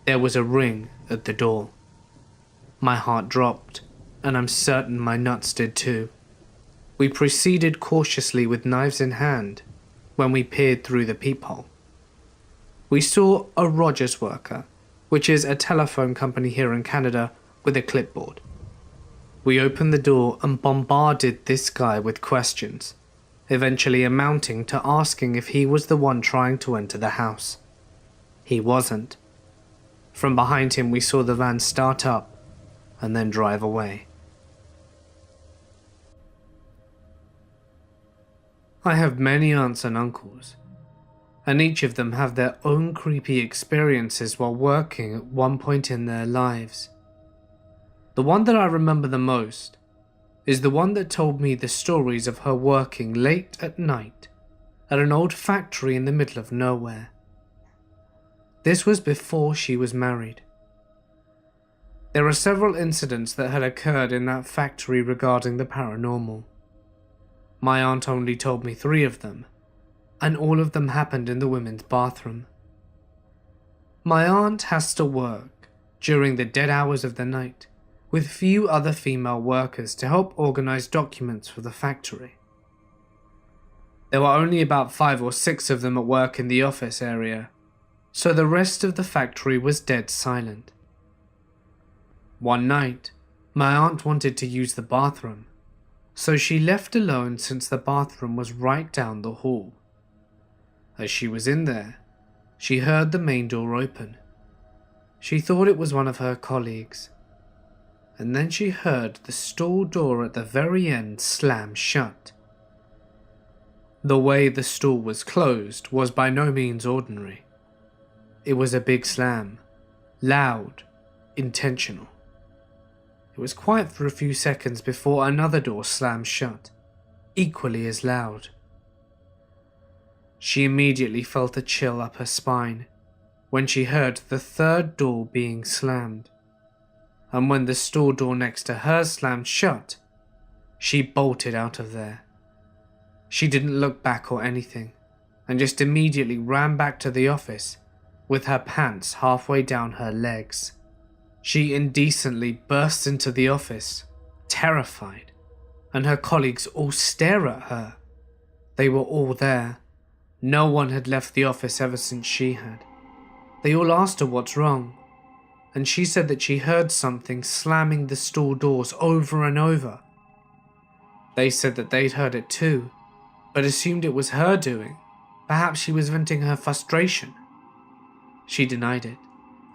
there was a ring at the door. My heart dropped, and I'm certain my nuts did too. We proceeded cautiously with knives in hand when we peered through the peephole. We saw a Rogers worker, which is a telephone company here in Canada, with a clipboard. We opened the door and bombarded this guy with questions, eventually amounting to asking if he was the one trying to enter the house. He wasn't. From behind him we saw the van start up and then drive away. I have many aunts and uncles, and each of them have their own creepy experiences while working at one point in their lives. The one that I remember the most is the one that told me the stories of her working late at night at an old factory in the middle of nowhere. This was before she was married. There are several incidents that had occurred in that factory regarding the paranormal. My aunt only told me 3 of them, and all of them happened in the women's bathroom. My aunt has to work during the dead hours of the night with few other female workers to help organize documents for the factory. There were only about 5 or 6 of them at work in the office area, so the rest of the factory was dead silent. One night, my aunt wanted to use the bathroom, so she left alone since the bathroom was right down the hall. As she was in there, she heard the main door open. She thought it was one of her colleagues, and then she heard the stall door at the very end slam shut. The way the stall was closed was by no means ordinary. It was a big slam, loud, intentional. It was quiet for a few seconds before another door slammed shut, equally as loud. She immediately felt a chill up her spine when she heard the 3rd door being slammed, and when the store door next to her slammed shut, she bolted out of there. She didn't look back or anything, and just immediately ran back to the office with her pants halfway down her legs. She indecently burst into the office, terrified, and her colleagues all stare at her. They were all there. No one had left the office ever since she had. They all asked her what's wrong, and she said that she heard something slamming the store doors over and over. They said that they'd heard it too, but assumed it was her doing. Perhaps she was venting her frustration. She denied it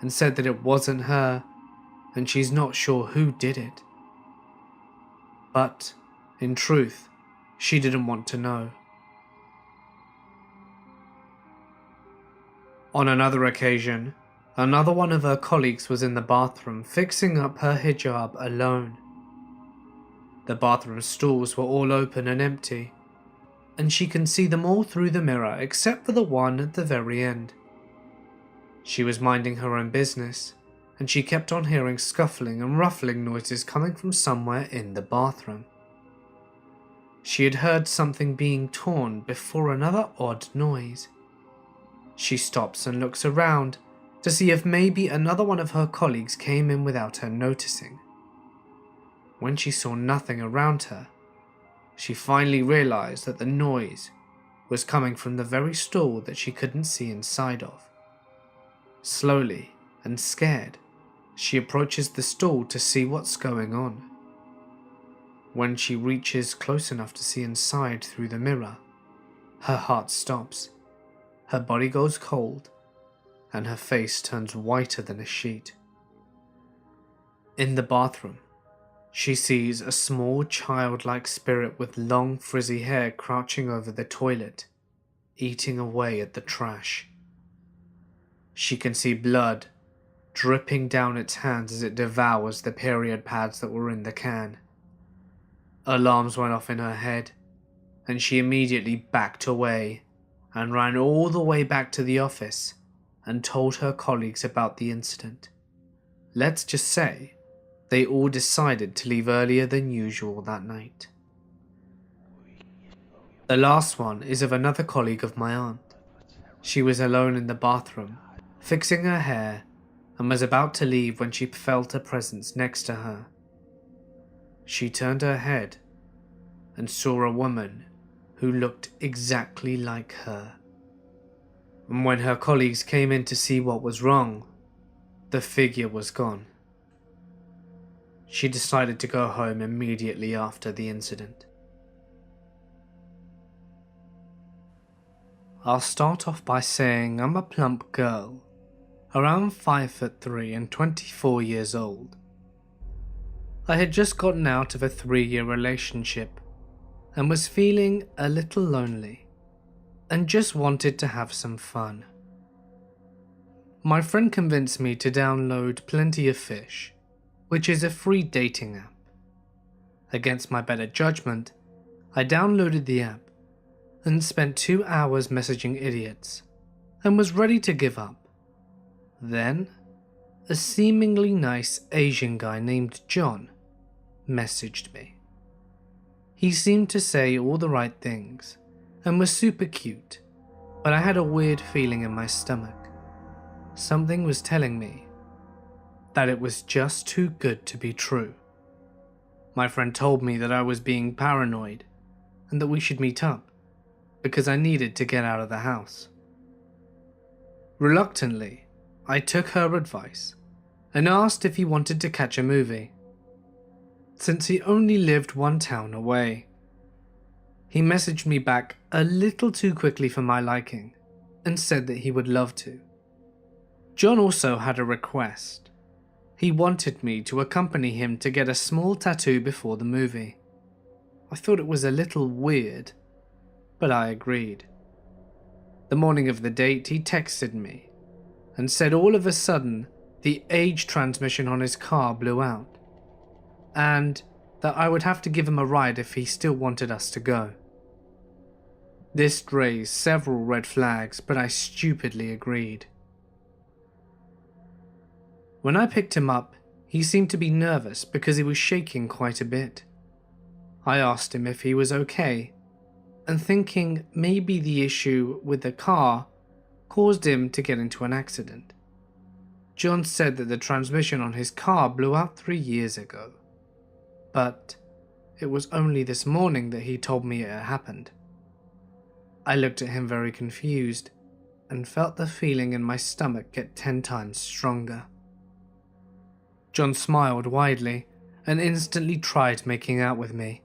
and said that it wasn't her, and she's not sure who did it. But, in truth, she didn't want to know. On another occasion, another one of her colleagues was in the bathroom fixing up her hijab alone. The bathroom stalls were all open and empty, and she can see them all through the mirror except for the one at the very end. She was minding her own business, and she kept on hearing scuffling and ruffling noises coming from somewhere in the bathroom. She had heard something being torn before another odd noise. She stops and looks around to see if maybe another one of her colleagues came in without her noticing. When she saw nothing around her, she finally realized that the noise was coming from the very stall that she couldn't see inside of. Slowly and scared, she approaches the stall to see what's going on. When she reaches close enough to see inside through the mirror, her heart stops, her body goes cold, and her face turns whiter than a sheet. In the bathroom, she sees a small childlike spirit with long frizzy hair crouching over the toilet, eating away at the trash. She can see blood dripping down its hands as it devours the period pads that were in the can. Alarms went off in her head, and she immediately backed away and ran all the way back to the office and told her colleagues about the incident. Let's just say they all decided to leave earlier than usual that night. The last one is of another colleague of my aunt. She was alone in the bathroom, fixing her hair, and was about to leave when she felt a presence next to her. She turned her head and saw a woman who looked exactly like her. And when her colleagues came in to see what was wrong, the figure was gone. She decided to go home immediately after the incident. I'll start off by saying I'm a plump girl, around 5'3" and 24 years old. I had just gotten out of a 3-year relationship and was feeling a little lonely and just wanted to have some fun. My friend convinced me to download Plenty of Fish, which is a free dating app. Against my better judgment, I downloaded the app and spent 2 hours messaging idiots and was ready to give up. Then, a seemingly nice Asian guy named John messaged me. He seemed to say all the right things and was super cute, but I had a weird feeling in my stomach. Something was telling me that it was just too good to be true. My friend told me that I was being paranoid and that we should meet up because I needed to get out of the house. Reluctantly, I took her advice and asked if he wanted to catch a movie, since he only lived 1 town away. He messaged me back a little too quickly for my liking and said that he would love to. John also had a request. He wanted me to accompany him to get a small tattoo before the movie. I thought it was a little weird, but I agreed. The morning of the date, he texted me and said all of a sudden the age transmission on his car blew out, and that I would have to give him a ride if he still wanted us to go. This raised several red flags, but I stupidly agreed. When I picked him up, he seemed to be nervous because he was shaking quite a bit. I asked him if he was okay, and thinking maybe the issue with the car caused him to get into an accident. John said that the transmission on his car blew out 3 years ago, but it was only this morning that he told me it had happened. I looked at him very confused and felt the feeling in my stomach get 10 times stronger. John smiled widely and instantly tried making out with me.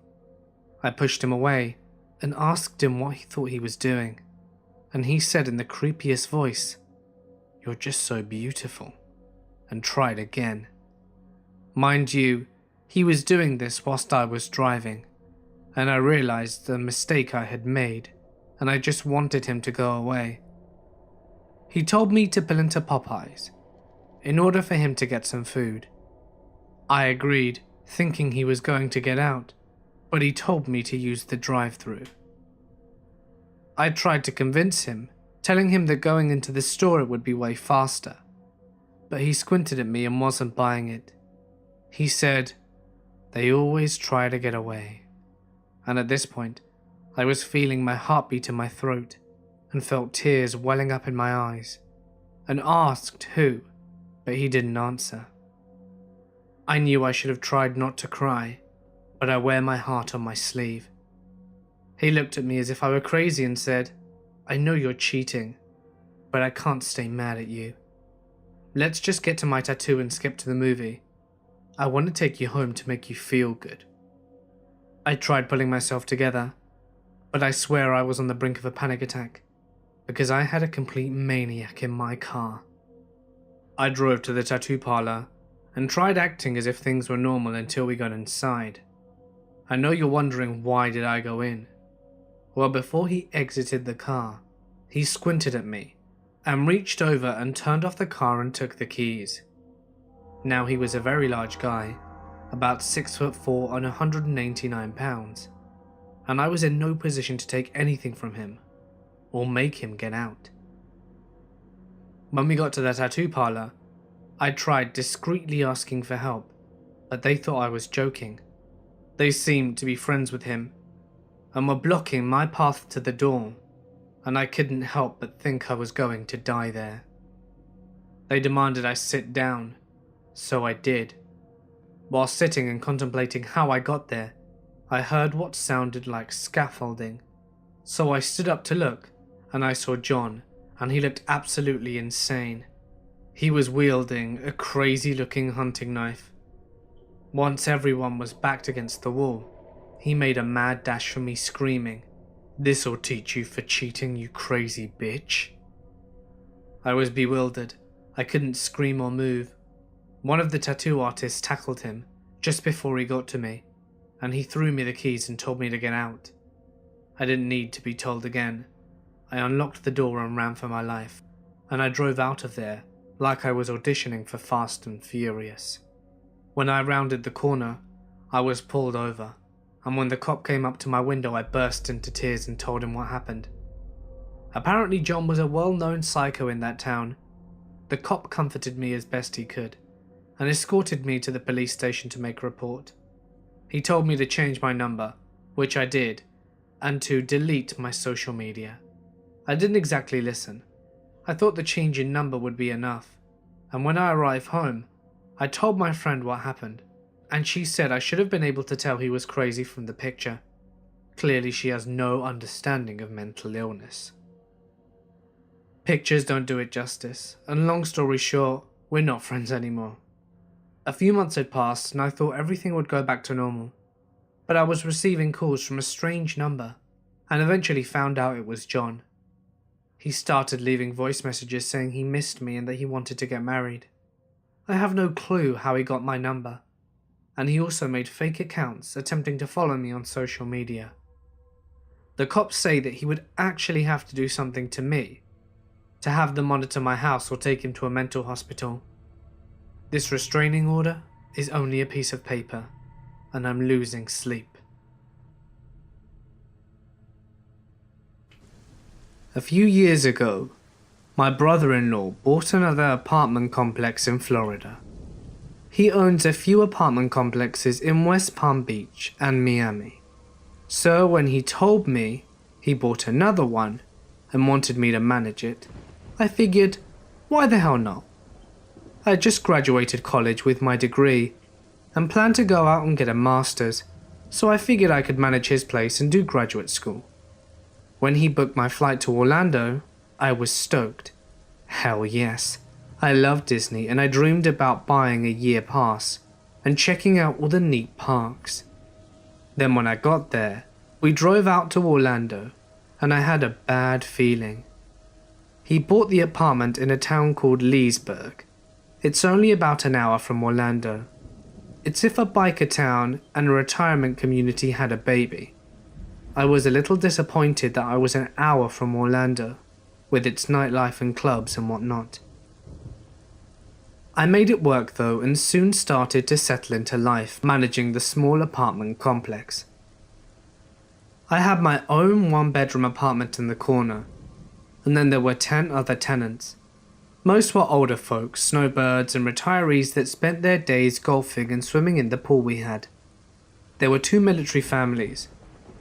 I pushed him away and asked him what he thought he was doing, and he said in the creepiest voice, "You're just so beautiful," and tried again. Mind you, he was doing this whilst I was driving, and I realized the mistake I had made, and I just wanted him to go away. He told me to pull into Popeyes in order for him to get some food. I agreed, thinking he was going to get out, but he told me to use the drive-thru. I tried to convince him, telling him that going into the store would be way faster, but he squinted at me and wasn't buying it. He said, "They always try to get away." And at this point, I was feeling my heartbeat in my throat and felt tears welling up in my eyes, and asked who, but he didn't answer. I knew I should have tried not to cry, but I wear my heart on my sleeve. He looked at me as if I were crazy and said, "I know you're cheating, but I can't stay mad at you. Let's just get to my tattoo and skip to the movie. I want to take you home to make you feel good." I tried pulling myself together, but I swear I was on the brink of a panic attack, because I had a complete maniac in my car. I drove to the tattoo parlor and tried acting as if things were normal until we got inside. I know you're wondering, why did I go in? Well, before he exited the car, he squinted at me and reached over and turned off the car and took the keys. Now he was a very large guy, about 6'4" and 189 pounds, and I was in no position to take anything from him or make him get out. When we got to the tattoo parlor, I tried discreetly asking for help, but they thought I was joking. They seemed to be friends with him and were blocking my path to the door, and I couldn't help but think I was going to die there. They demanded I sit down, so I did. While sitting and contemplating how I got there, I heard what sounded like scaffolding, so I stood up to look, and I saw John, and he looked absolutely insane. He was wielding a crazy-looking hunting knife. Once everyone was backed against the wall, he made a mad dash for me, screaming, "This'll teach you for cheating, you crazy bitch." I was bewildered. I couldn't scream or move. One of the tattoo artists tackled him just before he got to me, and he threw me the keys and told me to get out. I didn't need to be told again. I unlocked the door and ran for my life, and I drove out of there like I was auditioning for Fast and Furious. When I rounded the corner, I was pulled over, and when the cop came up to my window, I burst into tears and told him what happened. Apparently John was a well-known psycho in that town. The cop comforted me as best he could, and escorted me to the police station to make a report. He told me to change my number, which I did, and to delete my social media. I didn't exactly listen. I thought the change in number would be enough, and when I arrived home, I told my friend what happened, and she said I should have been able to tell he was crazy from the picture. Clearly she has no understanding of mental illness. Pictures don't do it justice, and long story short, we're not friends anymore. A few months had passed and I thought everything would go back to normal, but I was receiving calls from a strange number, and eventually found out it was John. He started leaving voice messages saying he missed me and that he wanted to get married. I have no clue how he got my number, and he also made fake accounts attempting to follow me on social media. The cops say that he would actually have to do something to me to have them monitor my house or take him to a mental hospital. This restraining order is only a piece of paper, and I'm losing sleep. A few years ago, my brother-in-law bought another apartment complex in Florida. He owns a few apartment complexes in West Palm Beach and Miami. So when he told me he bought another one and wanted me to manage it, I figured, why the hell not? I had just graduated college with my degree and planned to go out and get a master's, so I figured I could manage his place and do graduate school. When he booked my flight to Orlando, I was stoked. Hell yes, I love Disney and I dreamed about buying a year pass and checking out all the neat parks. Then when I got there, we drove out to Orlando and I had a bad feeling. He bought the apartment in a town called Leesburg. It's only about an hour from Orlando. It's if a biker town and a retirement community had a baby. I was a little disappointed that I was an hour from Orlando, with its nightlife and clubs and whatnot. I made it work though and soon started to settle into life managing the small apartment complex. I had my own one-bedroom apartment in the corner, and then there were 10 other tenants. Most were older folks, snowbirds and retirees that spent their days golfing and swimming in the pool we had. There were 2 military families,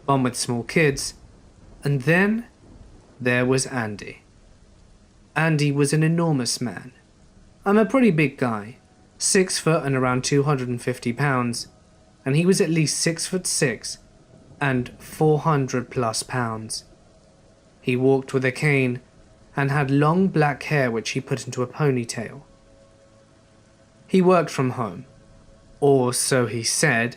one with small kids, and then there was Andy. Andy was an enormous man. I'm a pretty big guy, 6 foot and around 250 pounds, and he was at least 6'6" and 400 plus pounds. He walked with a cane and had long black hair which he put into a ponytail. He worked from home, or so he said,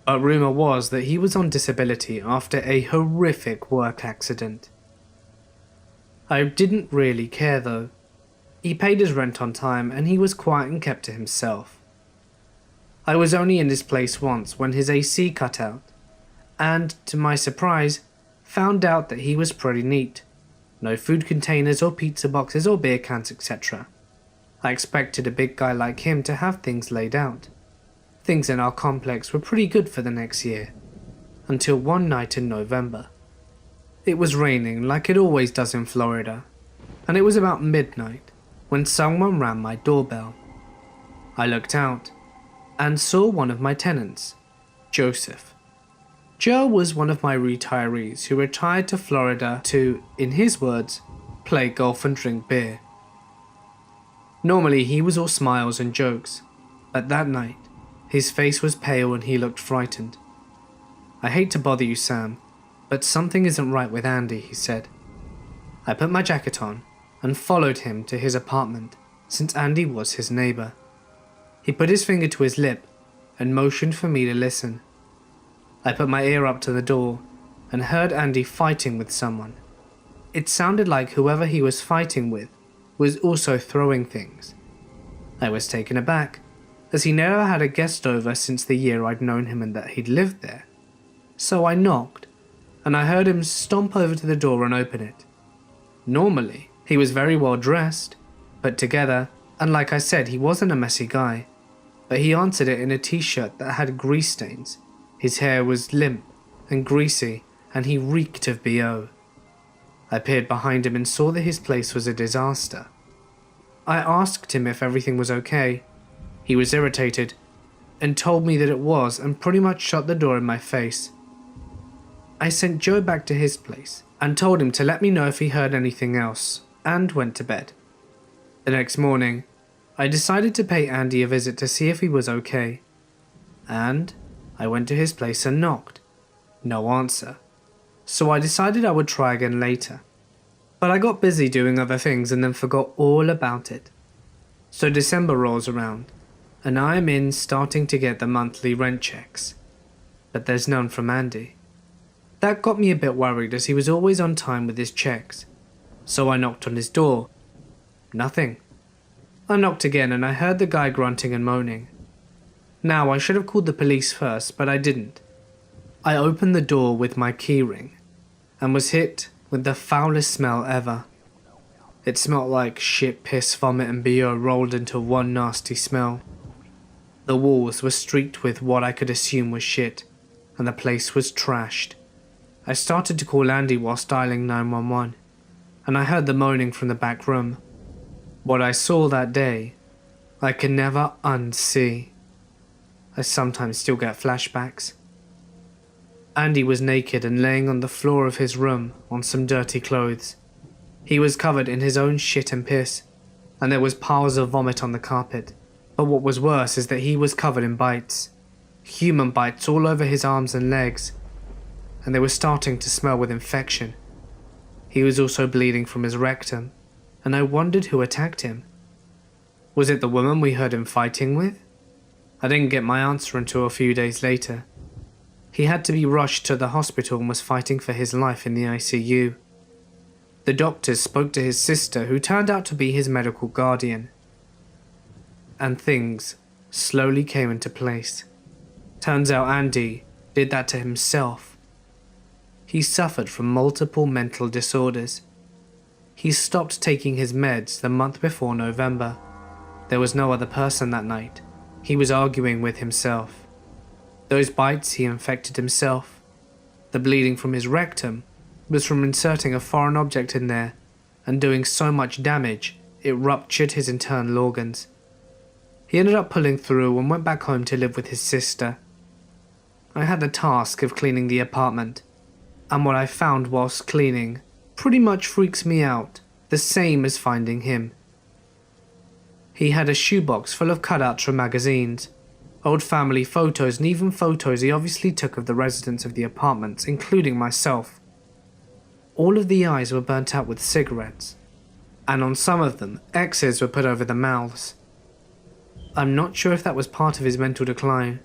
but rumour was that he was on disability after a horrific work accident. I didn't really care though. He paid his rent on time and he was quiet and kept to himself. I was only in his place once when his AC cut out, and to my surprise, found out that he was pretty neat. No food containers or pizza boxes or beer cans, etc. I expected a big guy like him to have things laid out. Things in our complex were pretty good for the next year, until one night in November. It was raining like it always does in Florida, and it was about midnight when someone rang my doorbell. I looked out and saw one of my tenants, Joseph. Joe was one of my retirees who retired to Florida to, in his words, play golf and drink beer. Normally he was all smiles and jokes, but that night his face was pale and he looked frightened. "I hate to bother you, Sam, but something isn't right with Andy," he said. I put my jacket on and followed him to his apartment, since Andy was his neighbour. He put his finger to his lip and motioned for me to listen. I put my ear up to the door and heard Andy fighting with someone. It sounded like whoever he was fighting with was also throwing things. I was taken aback, as he never had a guest over since the year I'd known him and that he'd lived there. So I knocked, and I heard him stomp over to the door and open it. Normally, he was very well dressed, put together, and like I said, he wasn't a messy guy, but he answered it in a t-shirt that had grease stains. His hair was limp and greasy, and he reeked of BO. I peered behind him and saw that his place was a disaster. I asked him if everything was okay. He was irritated and told me that it was and pretty much shut the door in my face. I sent Joe back to his place and told him to let me know if he heard anything else, and went to bed. The next morning, I decided to pay Andy a visit to see if he was okay, and I went to his place and knocked. No answer. So I decided I would try again later. But I got busy doing other things and then forgot all about it. So December rolls around, and I am in starting to get the monthly rent checks. But there's none from Andy. That got me a bit worried as he was always on time with his checks. So I knocked on his door. Nothing. I knocked again and I heard the guy grunting and moaning. Now, I should have called the police first, but I didn't. I opened the door with my keyring and was hit with the foulest smell ever. It smelled like shit, piss, vomit and BO rolled into one nasty smell. The walls were streaked with what I could assume was shit, and the place was trashed. I started to call Andy whilst dialing 911, and I heard the moaning from the back room. What I saw that day, I can never unsee. I sometimes still get flashbacks. Andy was naked and laying on the floor of his room on some dirty clothes. He was covered in his own shit and piss, and there was piles of vomit on the carpet. But what was worse is that he was covered in bites. Human bites all over his arms and legs, and they were starting to smell with infection. He was also bleeding from his rectum, and I wondered who attacked him. Was it the woman we heard him fighting with? I didn't get my answer until a few days later. He had to be rushed to the hospital and was fighting for his life in the ICU. The doctors spoke to his sister, who turned out to be his medical guardian. And things slowly came into place. Turns out Andy did that to himself. He suffered from multiple mental disorders. He stopped taking his meds the month before November. There was no other person that night. He was arguing with himself. Those bites, he infected himself. The bleeding from his rectum was from inserting a foreign object in there and doing so much damage it ruptured his internal organs. He ended up pulling through and went back home to live with his sister. I had the task of cleaning the apartment, and what I found whilst cleaning pretty much freaks me out, the same as finding him. He had a shoebox full of cutouts from magazines, old family photos, and even photos he obviously took of the residents of the apartments, including myself. All of the eyes were burnt out with cigarettes, and on some of them, X's were put over the mouths. I'm not sure if that was part of his mental decline,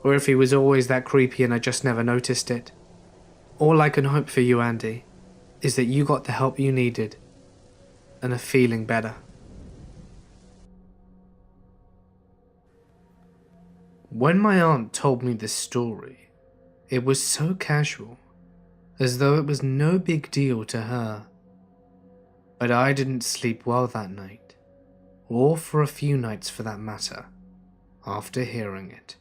or if he was always that creepy and I just never noticed it. All I can hope for you, Andy, is that you got the help you needed and are feeling better. When my aunt told me this story, it was so casual, as though it was no big deal to her. But I didn't sleep well that night, or for a few nights for that matter, after hearing it,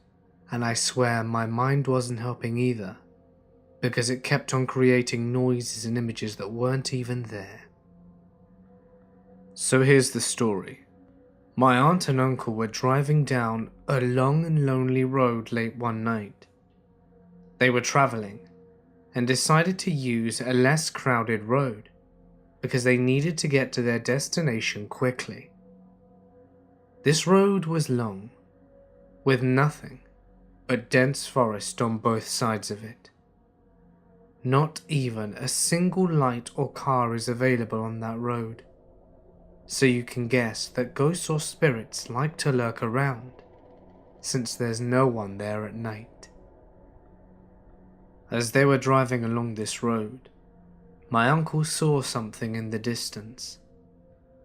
and I swear my mind wasn't helping either, because it kept on creating noises and images that weren't even there. So here's the story. My aunt and uncle were driving down a long and lonely road late one night. They were travelling and decided to use a less crowded road because they needed to get to their destination quickly. This road was long, with nothing but dense forest on both sides of it. Not even a single light or car is available on that road, so you can guess that ghosts or spirits like to lurk around, since there's no one there at night. As they were driving along this road, my uncle saw something in the distance.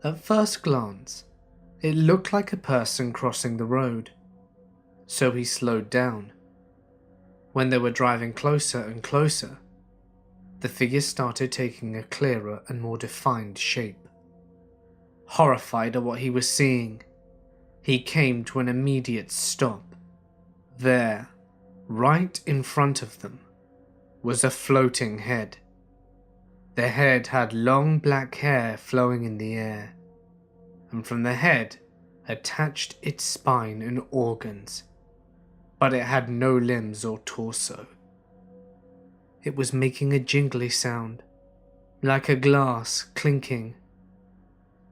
At first glance, it looked like a person crossing the road, so he slowed down. When they were driving closer and closer, the figure started taking a clearer and more defined shape. Horrified at what he was seeing, he came to an immediate stop. There, right in front of them, was a floating head. The head had long black hair flowing in the air, and from the head attached its spine and organs, but it had no limbs or torso. It was making a jingly sound, like a glass clinking.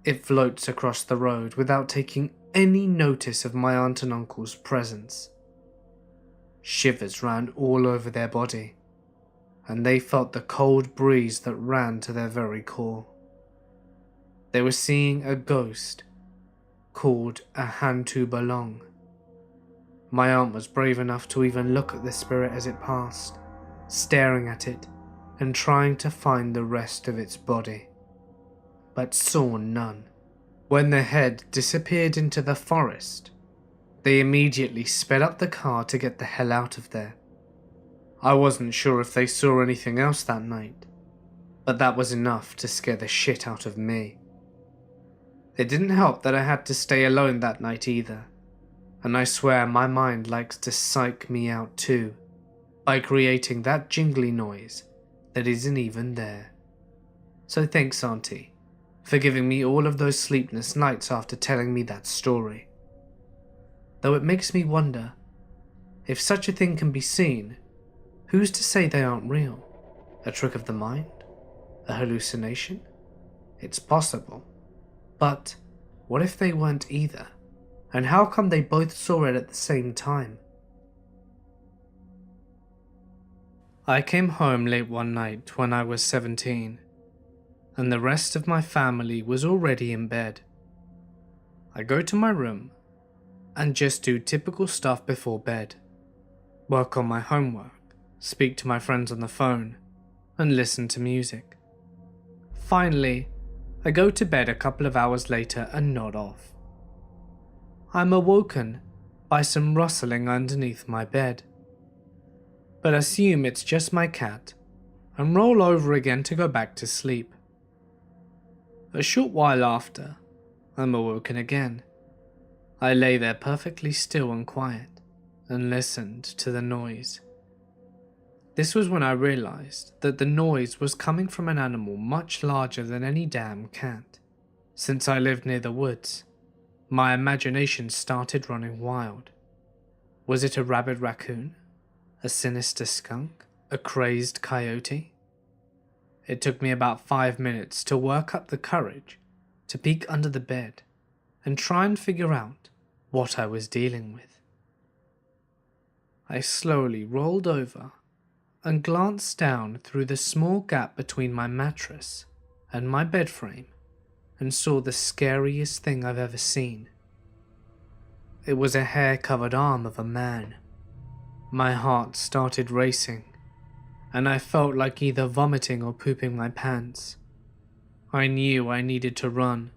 It floats across the road without taking any notice of my aunt and uncle's presence. Shivers ran all over their body, and they felt the cold breeze that ran to their very core. They were seeing a ghost called a Hantu Balong. My aunt was brave enough to even look at the spirit as it passed, staring at it and trying to find the rest of its body, but saw none. When the head disappeared into the forest, they immediately sped up the car to get the hell out of there. I wasn't sure if they saw anything else that night, but that was enough to scare the shit out of me. It didn't help that I had to stay alone that night either, and I swear my mind likes to psych me out too, by creating that jingly noise that isn't even there. So thanks, Auntie, for giving me all of those sleepless nights after telling me that story. Though it makes me wonder, if such a thing can be seen, who's to say they aren't real? A trick of the mind? A hallucination? It's possible. But what if they weren't either? And how come they both saw it at the same time? I came home late one night when I was 17, and the rest of my family was already in bed. I go to my room and just do typical stuff before bed. Work on my homework, speak to my friends on the phone, and listen to music. Finally, I go to bed a couple of hours later and nod off. I'm awoken by some rustling underneath my bed, but assume it's just my cat and roll over again to go back to sleep. A short while after, I'm awoken again. I lay there perfectly still and quiet and listened to the noise. This was when I realized that the noise was coming from an animal much larger than any damn cat. Since I lived near the woods, my imagination started running wild. Was it a rabid raccoon? A sinister skunk? A crazed coyote? It took me about 5 minutes to work up the courage to peek under the bed and try and figure out what I was dealing with. I slowly rolled over and glanced down through the small gap between my mattress and my bed frame and saw the scariest thing I've ever seen. It was a hair-covered arm of a man. My heart started racing, and I felt like either vomiting or pooping my pants. I knew I needed to run,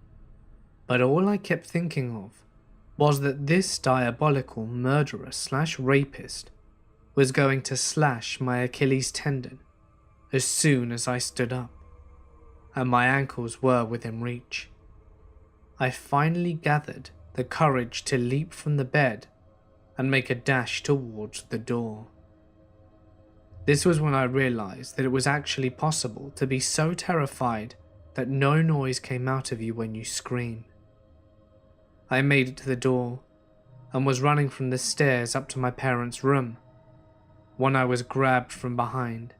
but all I kept thinking of was that this diabolical murderer/rapist was going to slash my Achilles tendon as soon as I stood up, and my ankles were within reach. I finally gathered the courage to leap from the bed and make a dash towards the door. This was when I realized that it was actually possible to be so terrified that no noise came out of you when you scream. I made it to the door and was running from the stairs up to my parents' room when I was grabbed from behind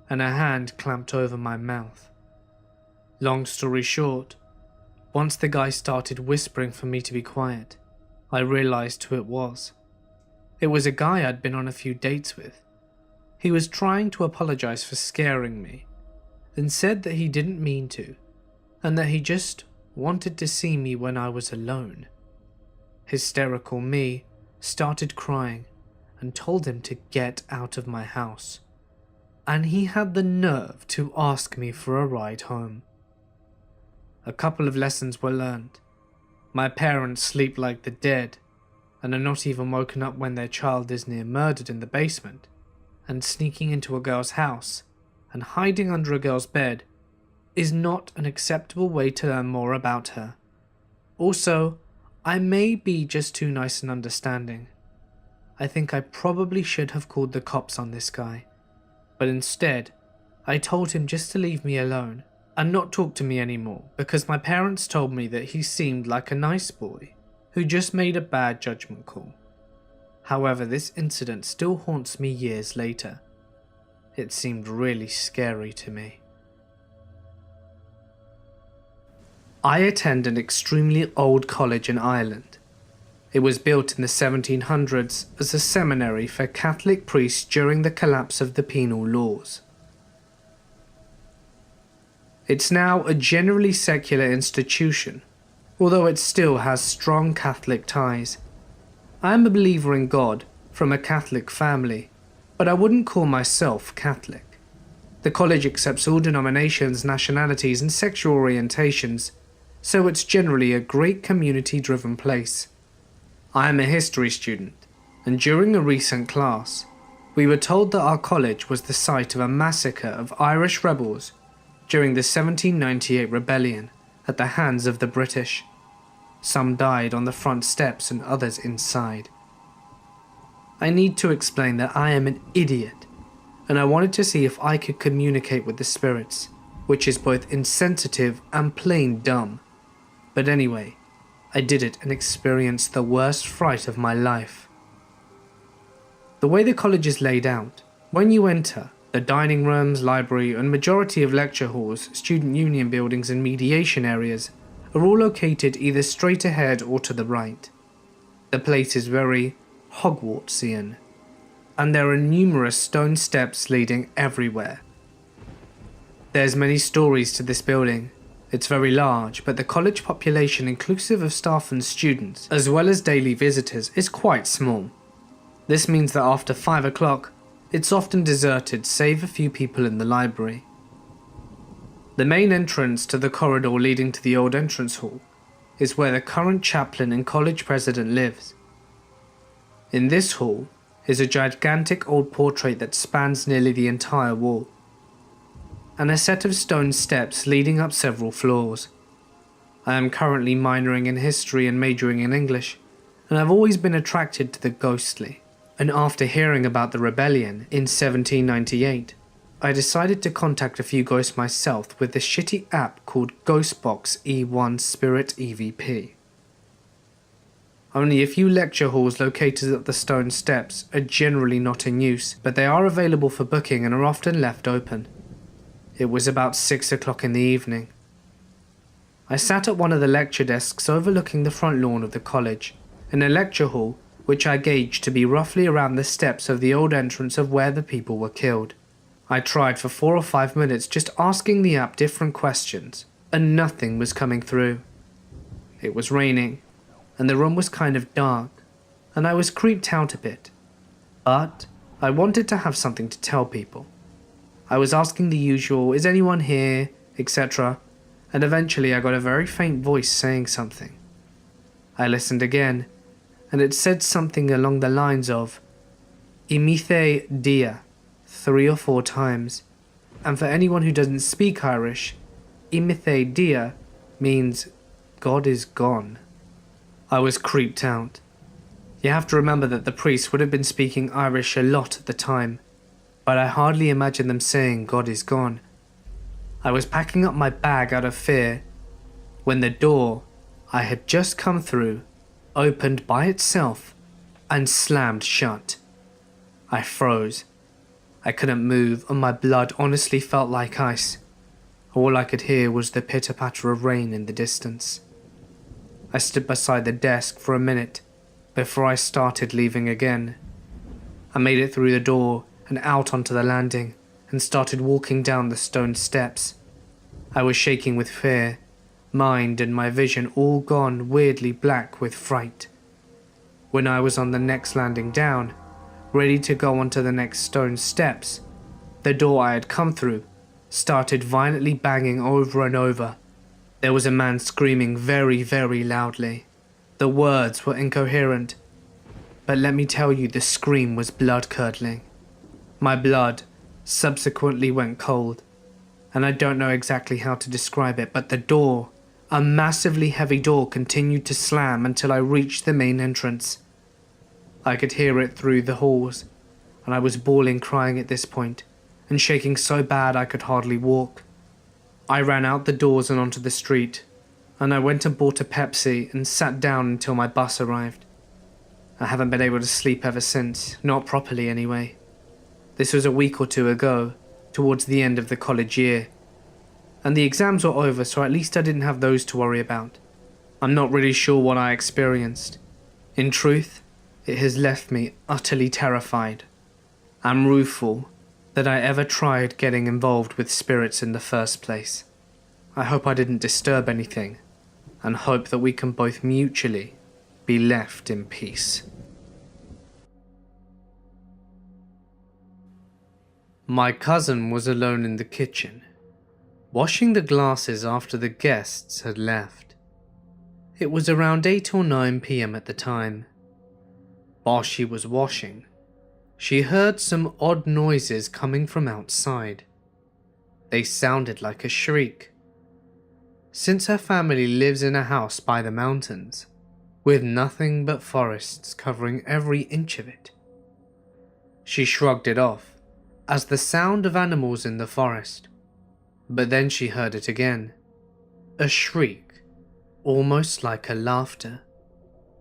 and a hand clamped over my mouth. Long story short, once the guy started whispering for me to be quiet, I realized who it was. It was a guy I'd been on a few dates with. He was trying to apologize for scaring me, then said that he didn't mean to, and that he just wanted to see me when I was alone. Hysterical me started crying and told him to get out of my house, and he had the nerve to ask me for a ride home. A couple of lessons were learned. My parents sleep like the dead and are not even woken up when their child is near murdered in the basement, and sneaking into a girl's house and hiding under a girl's bed is not an acceptable way to learn more about her. Also, I may be just too nice and understanding. I think I probably should have called the cops on this guy, but instead, I told him just to leave me alone and not talk to me anymore because my parents told me that he seemed like a nice boy who just made a bad judgment call. However, this incident still haunts me years later. It seemed really scary to me. I attend an extremely old college in Ireland. It was built in the 1700s as a seminary for Catholic priests during the collapse of the penal laws. It's now a generally secular institution, although it still has strong Catholic ties. I am a believer in God from a Catholic family, but I wouldn't call myself Catholic. The college accepts all denominations, nationalities, and sexual orientations, so it's generally a great community-driven place. I am a history student, and during a recent class, we were told that our college was the site of a massacre of Irish rebels during the 1798 rebellion at the hands of the British. Some died on the front steps and others inside. I need to explain that I am an idiot, and I wanted to see if I could communicate with the spirits, which is both insensitive and plain dumb. But anyway, I did it and experienced the worst fright of my life. The way the college is laid out, when you enter, the dining rooms, library, and majority of lecture halls, student union buildings, and mediation areas are all located either straight ahead or to the right. The place is very Hogwartsian, and there are numerous stone steps leading everywhere. There's many stories to this building. It's very large, but the college population inclusive of staff and students, as well as daily visitors, is quite small. This means that after 5 o'clock, it's often deserted save a few people in the library. The main entrance to the corridor leading to the old entrance hall is where the current chaplain and college president lives. In this hall is a gigantic old portrait that spans nearly the entire wall, and a set of stone steps leading up several floors. I am currently minoring in history and majoring in English, and I've always been attracted to the ghostly. And after hearing about the rebellion in 1798, I decided to contact a few ghosts myself with this shitty app called Ghostbox E1 Spirit EVP. Only a few lecture halls located at the stone steps are generally not in use, but they are available for booking and are often left open. It was about 6 o'clock in the evening. I sat at one of the lecture desks overlooking the front lawn of the college, in a lecture hall which I gauged to be roughly around the steps of the old entrance of where the people were killed. I tried for 4 or 5 minutes just asking the app different questions, and nothing was coming through. It was raining, and the room was kind of dark, and I was creeped out a bit. But I wanted to have something to tell people. I was asking the usual, "Is anyone here?" etc., and eventually I got a very faint voice saying something. I listened again, and it said something along the lines of "Imithe dia" 3 or 4 times, and for anyone who doesn't speak Irish, "Imithe dia" means God is gone. I was creeped out. You have to remember that the priests would have been speaking Irish a lot at the time, but I hardly imagined them saying God is gone. I was packing up my bag out of fear when the door I had just come through opened by itself and slammed shut. I froze. I couldn't move, and my blood honestly felt like ice. All I could hear was the pitter-patter of rain in the distance. I stood beside the desk for a minute before I started leaving again. I made it through the door and out onto the landing and started walking down the stone steps. I was shaking with fear, mind and my vision all gone weirdly black with fright. When I was on the next landing down, ready to go onto the next stone steps, the door I had come through started violently banging over and over. There was a man screaming very, very loudly. The words were incoherent, but let me tell you, the scream was blood-curdling. My blood subsequently went cold, and I don't know exactly how to describe it, but the door, a massively heavy door, continued to slam until I reached the main entrance. I could hear it through the halls, and I was bawling crying at this point, and shaking so bad I could hardly walk. I ran out the doors and onto the street, and I went and bought a Pepsi and sat down until my bus arrived. I haven't been able to sleep ever since, not properly anyway. This was a week or 2 ago, towards the end of the college year, and the exams were over, so at least I didn't have those to worry about. I'm not really sure what I experienced. In truth, it has left me utterly terrified. I'm rueful that I ever tried getting involved with spirits in the first place. I hope I didn't disturb anything, and hope that we can both mutually be left in peace. My cousin was alone in the kitchen, washing the glasses after the guests had left. It was around 8 or 9 p.m. at the time. While she was washing, she heard some odd noises coming from outside. They sounded like a shriek. Since her family lives in a house by the mountains, with nothing but forests covering every inch of it, she shrugged it off as the sound of animals in the forest. But then she heard it again, a shriek, almost like a laughter,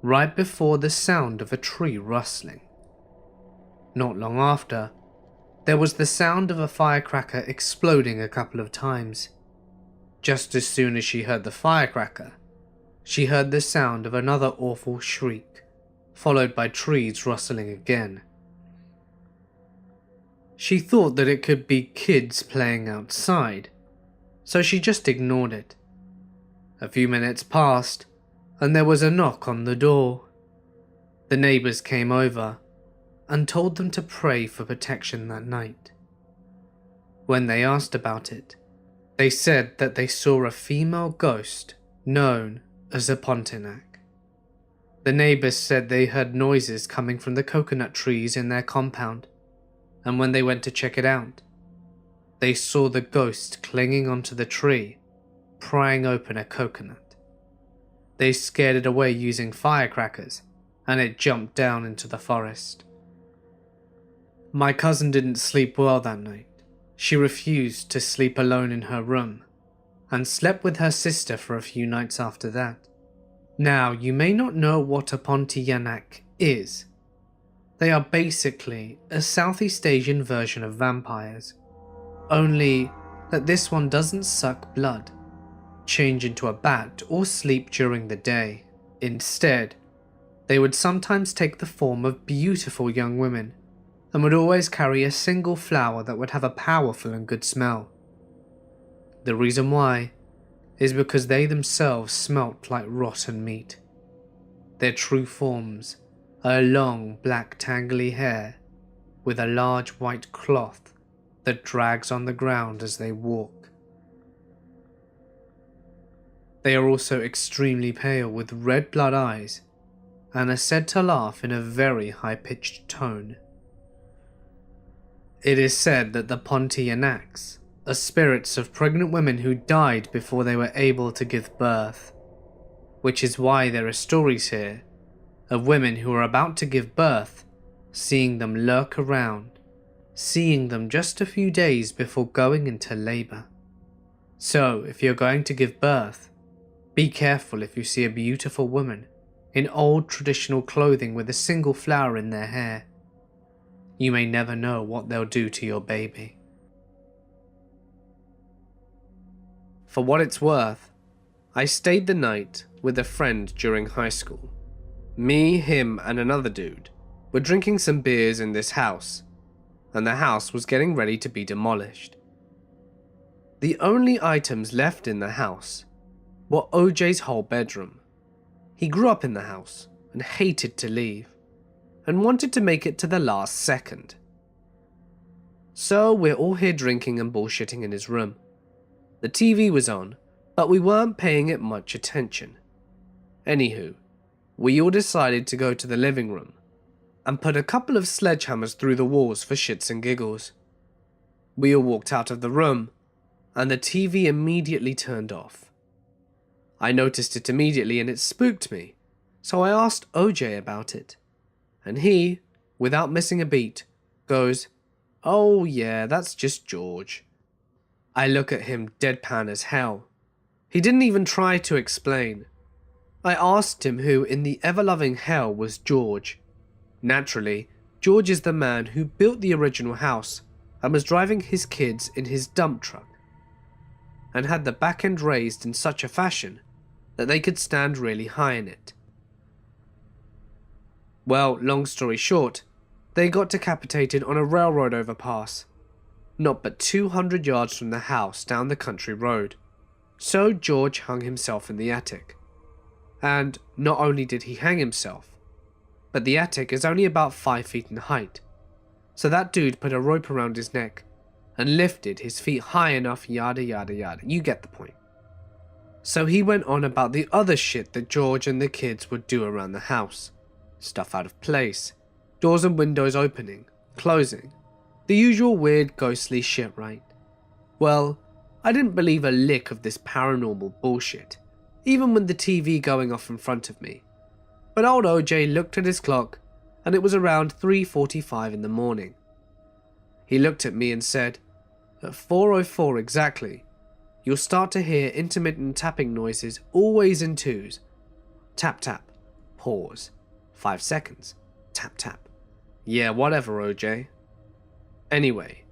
right before the sound of a tree rustling. Not long after, there was the sound of a firecracker exploding a couple of times. Just as soon as she heard the firecracker, she heard the sound of another awful shriek, followed by trees rustling again. She thought that it could be kids playing outside, so she just ignored it. A few minutes passed, and there was a knock on the door. The neighbors came over and told them to pray for protection that night. When they asked about it, they said that they saw a female ghost known as a Pontiac. The neighbors said they heard noises coming from the coconut trees in their compound, and when they went to check it out, they saw the ghost clinging onto the tree, prying open a coconut. They scared it away using firecrackers, and it jumped down into the forest. My cousin didn't sleep well that night. She refused to sleep alone in her room, and slept with her sister for a few nights after that. Now, you may not know what a Pontianak is. They are basically a Southeast Asian version of vampires, only that this one doesn't suck blood, change into a bat, or sleep during the day. Instead, they would sometimes take the form of beautiful young women, and would always carry a single flower that would have a powerful and good smell. The reason why is because they themselves smelt like rotten meat. Their true forms are long black tangly hair with a large white cloth that drags on the ground as they walk. They are also extremely pale with red blood eyes and are said to laugh in a very high-pitched tone. It is said that the Pontianaks are spirits of pregnant women who died before they were able to give birth, which is why there are stories here of women who are about to give birth, seeing them lurk around, seeing them just a few days before going into labor. So, if you're going to give birth, be careful if you see a beautiful woman in old traditional clothing with a single flower in their hair. You may never know what they'll do to your baby. For what it's worth, I stayed the night with a friend during high school. Me, him, and another dude were drinking some beers in this house, and the house was getting ready to be demolished. The only items left in the house were OJ's whole bedroom. He grew up in the house and hated to leave, and wanted to make it to the last second. So we're all here drinking and bullshitting in his room. The TV was on, but we weren't paying it much attention. Anywho, we all decided to go to the living room and put a couple of sledgehammers through the walls for shits and giggles. We all walked out of the room, and the TV immediately turned off. I noticed it immediately and it spooked me, so I asked OJ about it. And he, without missing a beat, goes, "Oh yeah, that's just George." I look at him deadpan as hell. He didn't even try to explain. I asked him who in the ever-loving hell was George. Naturally, George is the man who built the original house and was driving his kids in his dump truck, and had the back end raised in such a fashion that they could stand really high in it. Well, long story short, they got decapitated on a railroad overpass, not but 200 yards from the house down the country road. So George hung himself in the attic. And not only did he hang himself, but the attic is only about 5 feet in height, so that dude put a rope around his neck and lifted his feet high enough, yada yada yada, you get the point. So he went on about the other shit that George and the kids would do around the house. Stuff out of place, doors and windows opening, closing, the usual weird ghostly shit, right? Well, I didn't believe a lick of this paranormal bullshit, even with the TV going off in front of me. But old OJ looked at his clock, and it was around 3:45 in the morning. He looked at me and said, "At 4:04 exactly, you'll start to hear intermittent tapping noises, always in twos. Tap tap, pause, 5 seconds, tap tap." Yeah, whatever, OJ. Anyway,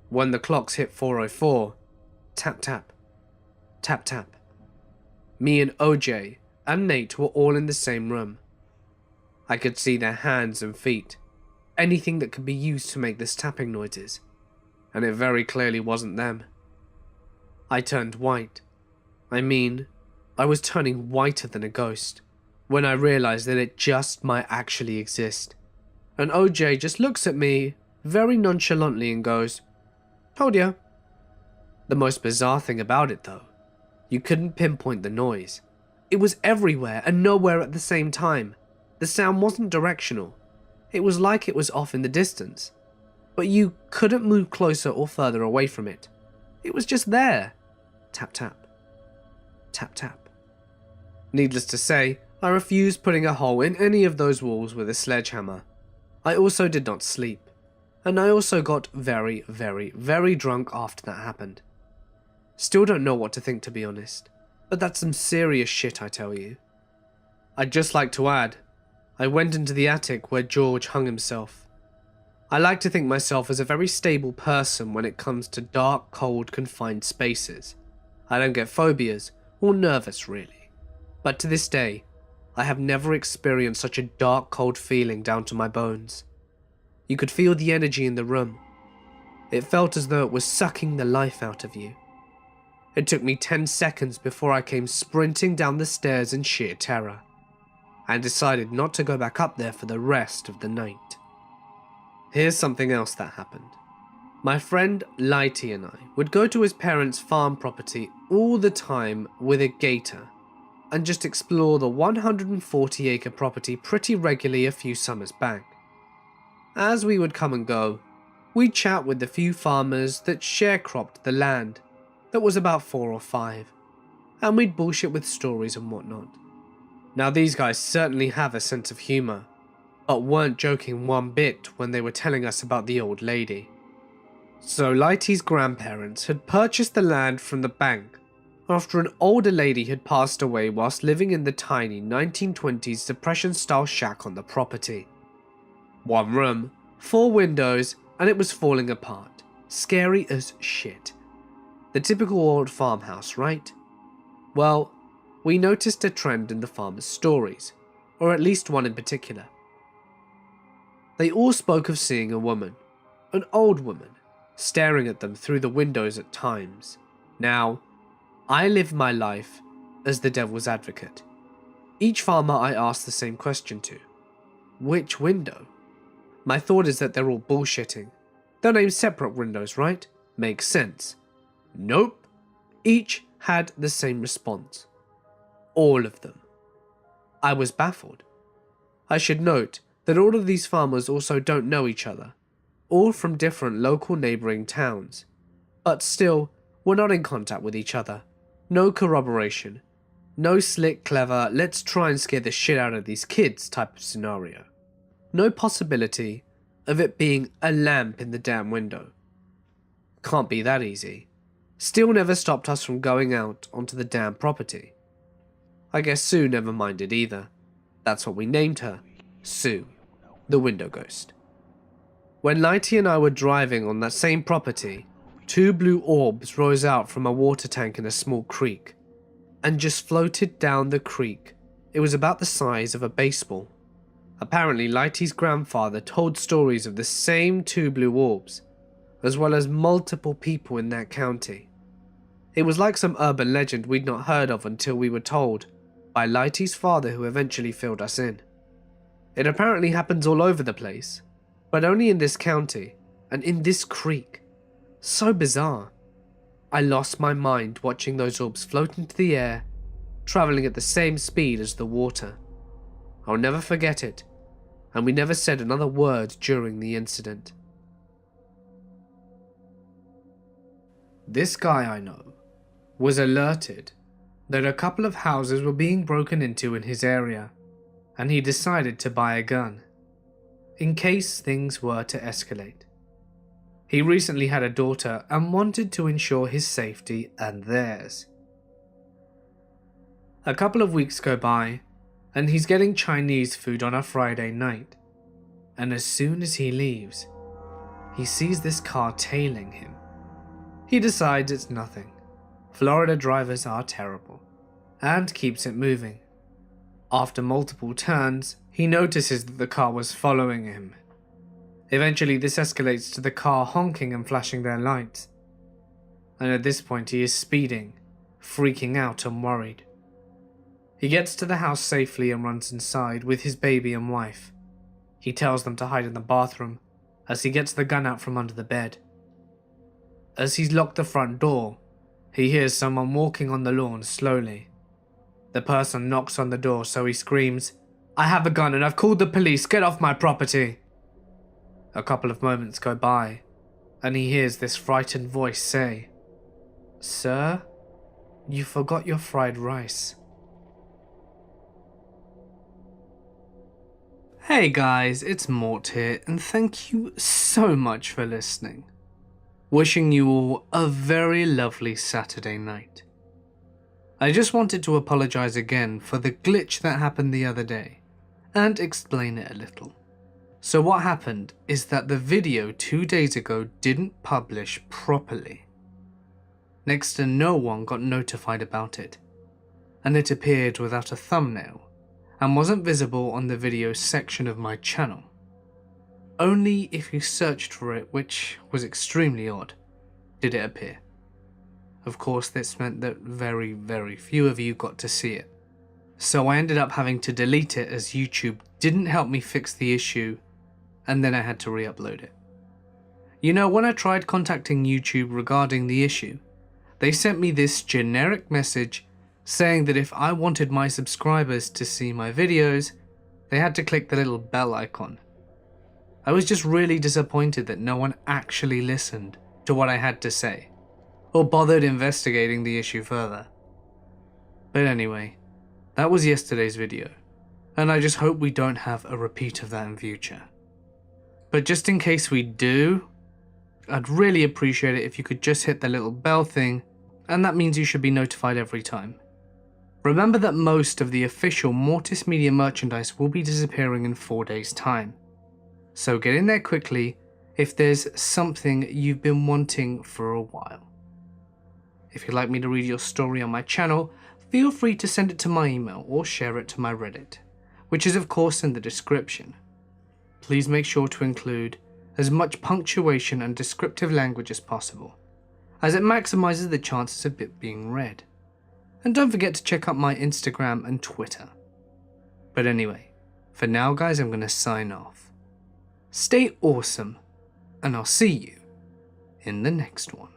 when the clocks hit 4:04, tap tap, tap tap. Me and OJ and Nate were all in the same room. I could see their hands and feet, anything that could be used to make this tapping noises, and it very clearly wasn't them. I turned white. I mean, I was turning whiter than a ghost when I realized that it just might actually exist. And OJ just looks at me very nonchalantly and goes, "Told ya." The most bizarre thing about it though, you couldn't pinpoint the noise. It was everywhere and nowhere at the same time. The sound wasn't directional. It was like it was off in the distance, but you couldn't move closer or further away from it. It was just there. Tap tap. Tap tap. Needless to say, I refused putting a hole in any of those walls with a sledgehammer. I also did not sleep, and I also got very, very, very drunk after that happened. Still don't know what to think, to be honest, but that's some serious shit, I tell you. I'd just like to add, I went into the attic where George hung himself. I like to think myself as a very stable person when it comes to dark, cold, confined spaces. I don't get phobias or nervous really, but to this day, I have never experienced such a dark, cold feeling down to my bones. You could feel the energy in the room. It felt as though it was sucking the life out of you. It took me 10 seconds before I came sprinting down the stairs in sheer terror, and decided not to go back up there for the rest of the night. Here's something else that happened. My friend Lighty and I would go to his parents' farm property all the time with a gator and just explore the 140-acre property pretty regularly a few summers back. As we would come and go, we'd chat with the few farmers that sharecropped the land, that was about 4 or 5, and we'd bullshit with stories and whatnot. Now these guys certainly have a sense of humour, but weren't joking one bit when they were telling us about the old lady. So Lighty's grandparents had purchased the land from the bank after an older lady had passed away whilst living in the tiny 1920s Depression-style shack on the property. 1 room, 4 windows, and it was falling apart. Scary as shit. The typical old farmhouse, right? Well, we noticed a trend in the farmers' stories, or at least one in particular. They all spoke of seeing a woman, an old woman, staring at them through the windows at times. Now, I live my life as the devil's advocate. Each farmer I ask the same question to. Which window? My thought is that they're all bullshitting. They're named separate windows, right? Makes sense. Nope. Each had the same response. All of them. I was baffled. I should note that all of these farmers also don't know each other, all from different local neighbouring towns, but still were not in contact with each other. No corroboration. No slick, clever, let's try and scare the shit out of these kids type of scenario. No possibility of it being a lamp in the damn window. Can't be that easy. Still never stopped us from going out onto the damn property. I guess Sue never minded either. That's what we named her. Sue, the window ghost. When Lighty and I were driving on that same property, 2 blue orbs rose out from a water tank in a small creek, and just floated down the creek. It was about the size of a baseball. Apparently, Lighty's grandfather told stories of the same 2 blue orbs, as well as multiple people in that county. It was like some urban legend we'd not heard of until we were told by Lighty's father, who eventually filled us in. It apparently happens all over the place, but only in this county, and in this creek. So bizarre. I lost my mind watching those orbs float into the air, travelling at the same speed as the water. I'll never forget it, and we never said another word during the incident. This guy I know was alerted that a couple of houses were being broken into in his area, and he decided to buy a gun, in case things were to escalate. He recently had a daughter and wanted to ensure his safety and theirs. A couple of weeks go by, and he's getting Chinese food on a Friday night, and as soon as he leaves, he sees this car tailing him. He decides it's nothing. Florida drivers are terrible, and keeps it moving. After multiple turns, he notices that the car was following him. Eventually, this escalates to the car honking and flashing their lights. And at this point, he is speeding, freaking out and worried. He gets to the house safely and runs inside with his baby and wife. He tells them to hide in the bathroom as he gets the gun out from under the bed. As he's locked the front door, he hears someone walking on the lawn slowly. The person knocks on the door, so he screams, "I have a gun and I've called the police, get off my property." A couple of moments go by, and he hears this frightened voice say, "Sir, you forgot your fried rice." Hey guys, it's Mort here, and thank you so much for listening. Wishing you all a very lovely Saturday night. I just wanted to apologize again for the glitch that happened the other day, and explain it a little. So what happened is that the video 2 days ago didn't publish properly. Next to no one got notified about it, and it appeared without a thumbnail, and wasn't visible on the video section of my channel. Only if you searched for it, which was extremely odd, did it appear. Of course, this meant that very few of you got to see it. So I ended up having to delete it as YouTube didn't help me fix the issue, and then I had to re-upload it. You know, when I tried contacting YouTube regarding the issue, they sent me this generic message saying that if I wanted my subscribers to see my videos, they had to click the little bell icon. I was just really disappointed that no one actually listened to what I had to say, or bothered investigating the issue further. But anyway, that was yesterday's video, and I just hope we don't have a repeat of that in future. But just in case we do, I'd really appreciate it if you could just hit the little bell thing, and that means you should be notified every time. Remember that most of the official Mortis Media merchandise will be disappearing in 4 days' time. So get in there quickly if there's something you've been wanting for a while. If you'd like me to read your story on my channel, feel free to send it to my email or share it to my Reddit, which is of course in the description. Please make sure to include as much punctuation and descriptive language as possible, as it maximizes the chances of it being read. And don't forget to check out my Instagram and Twitter. But anyway, for now guys, I'm going to sign off. Stay awesome, and I'll see you in the next one.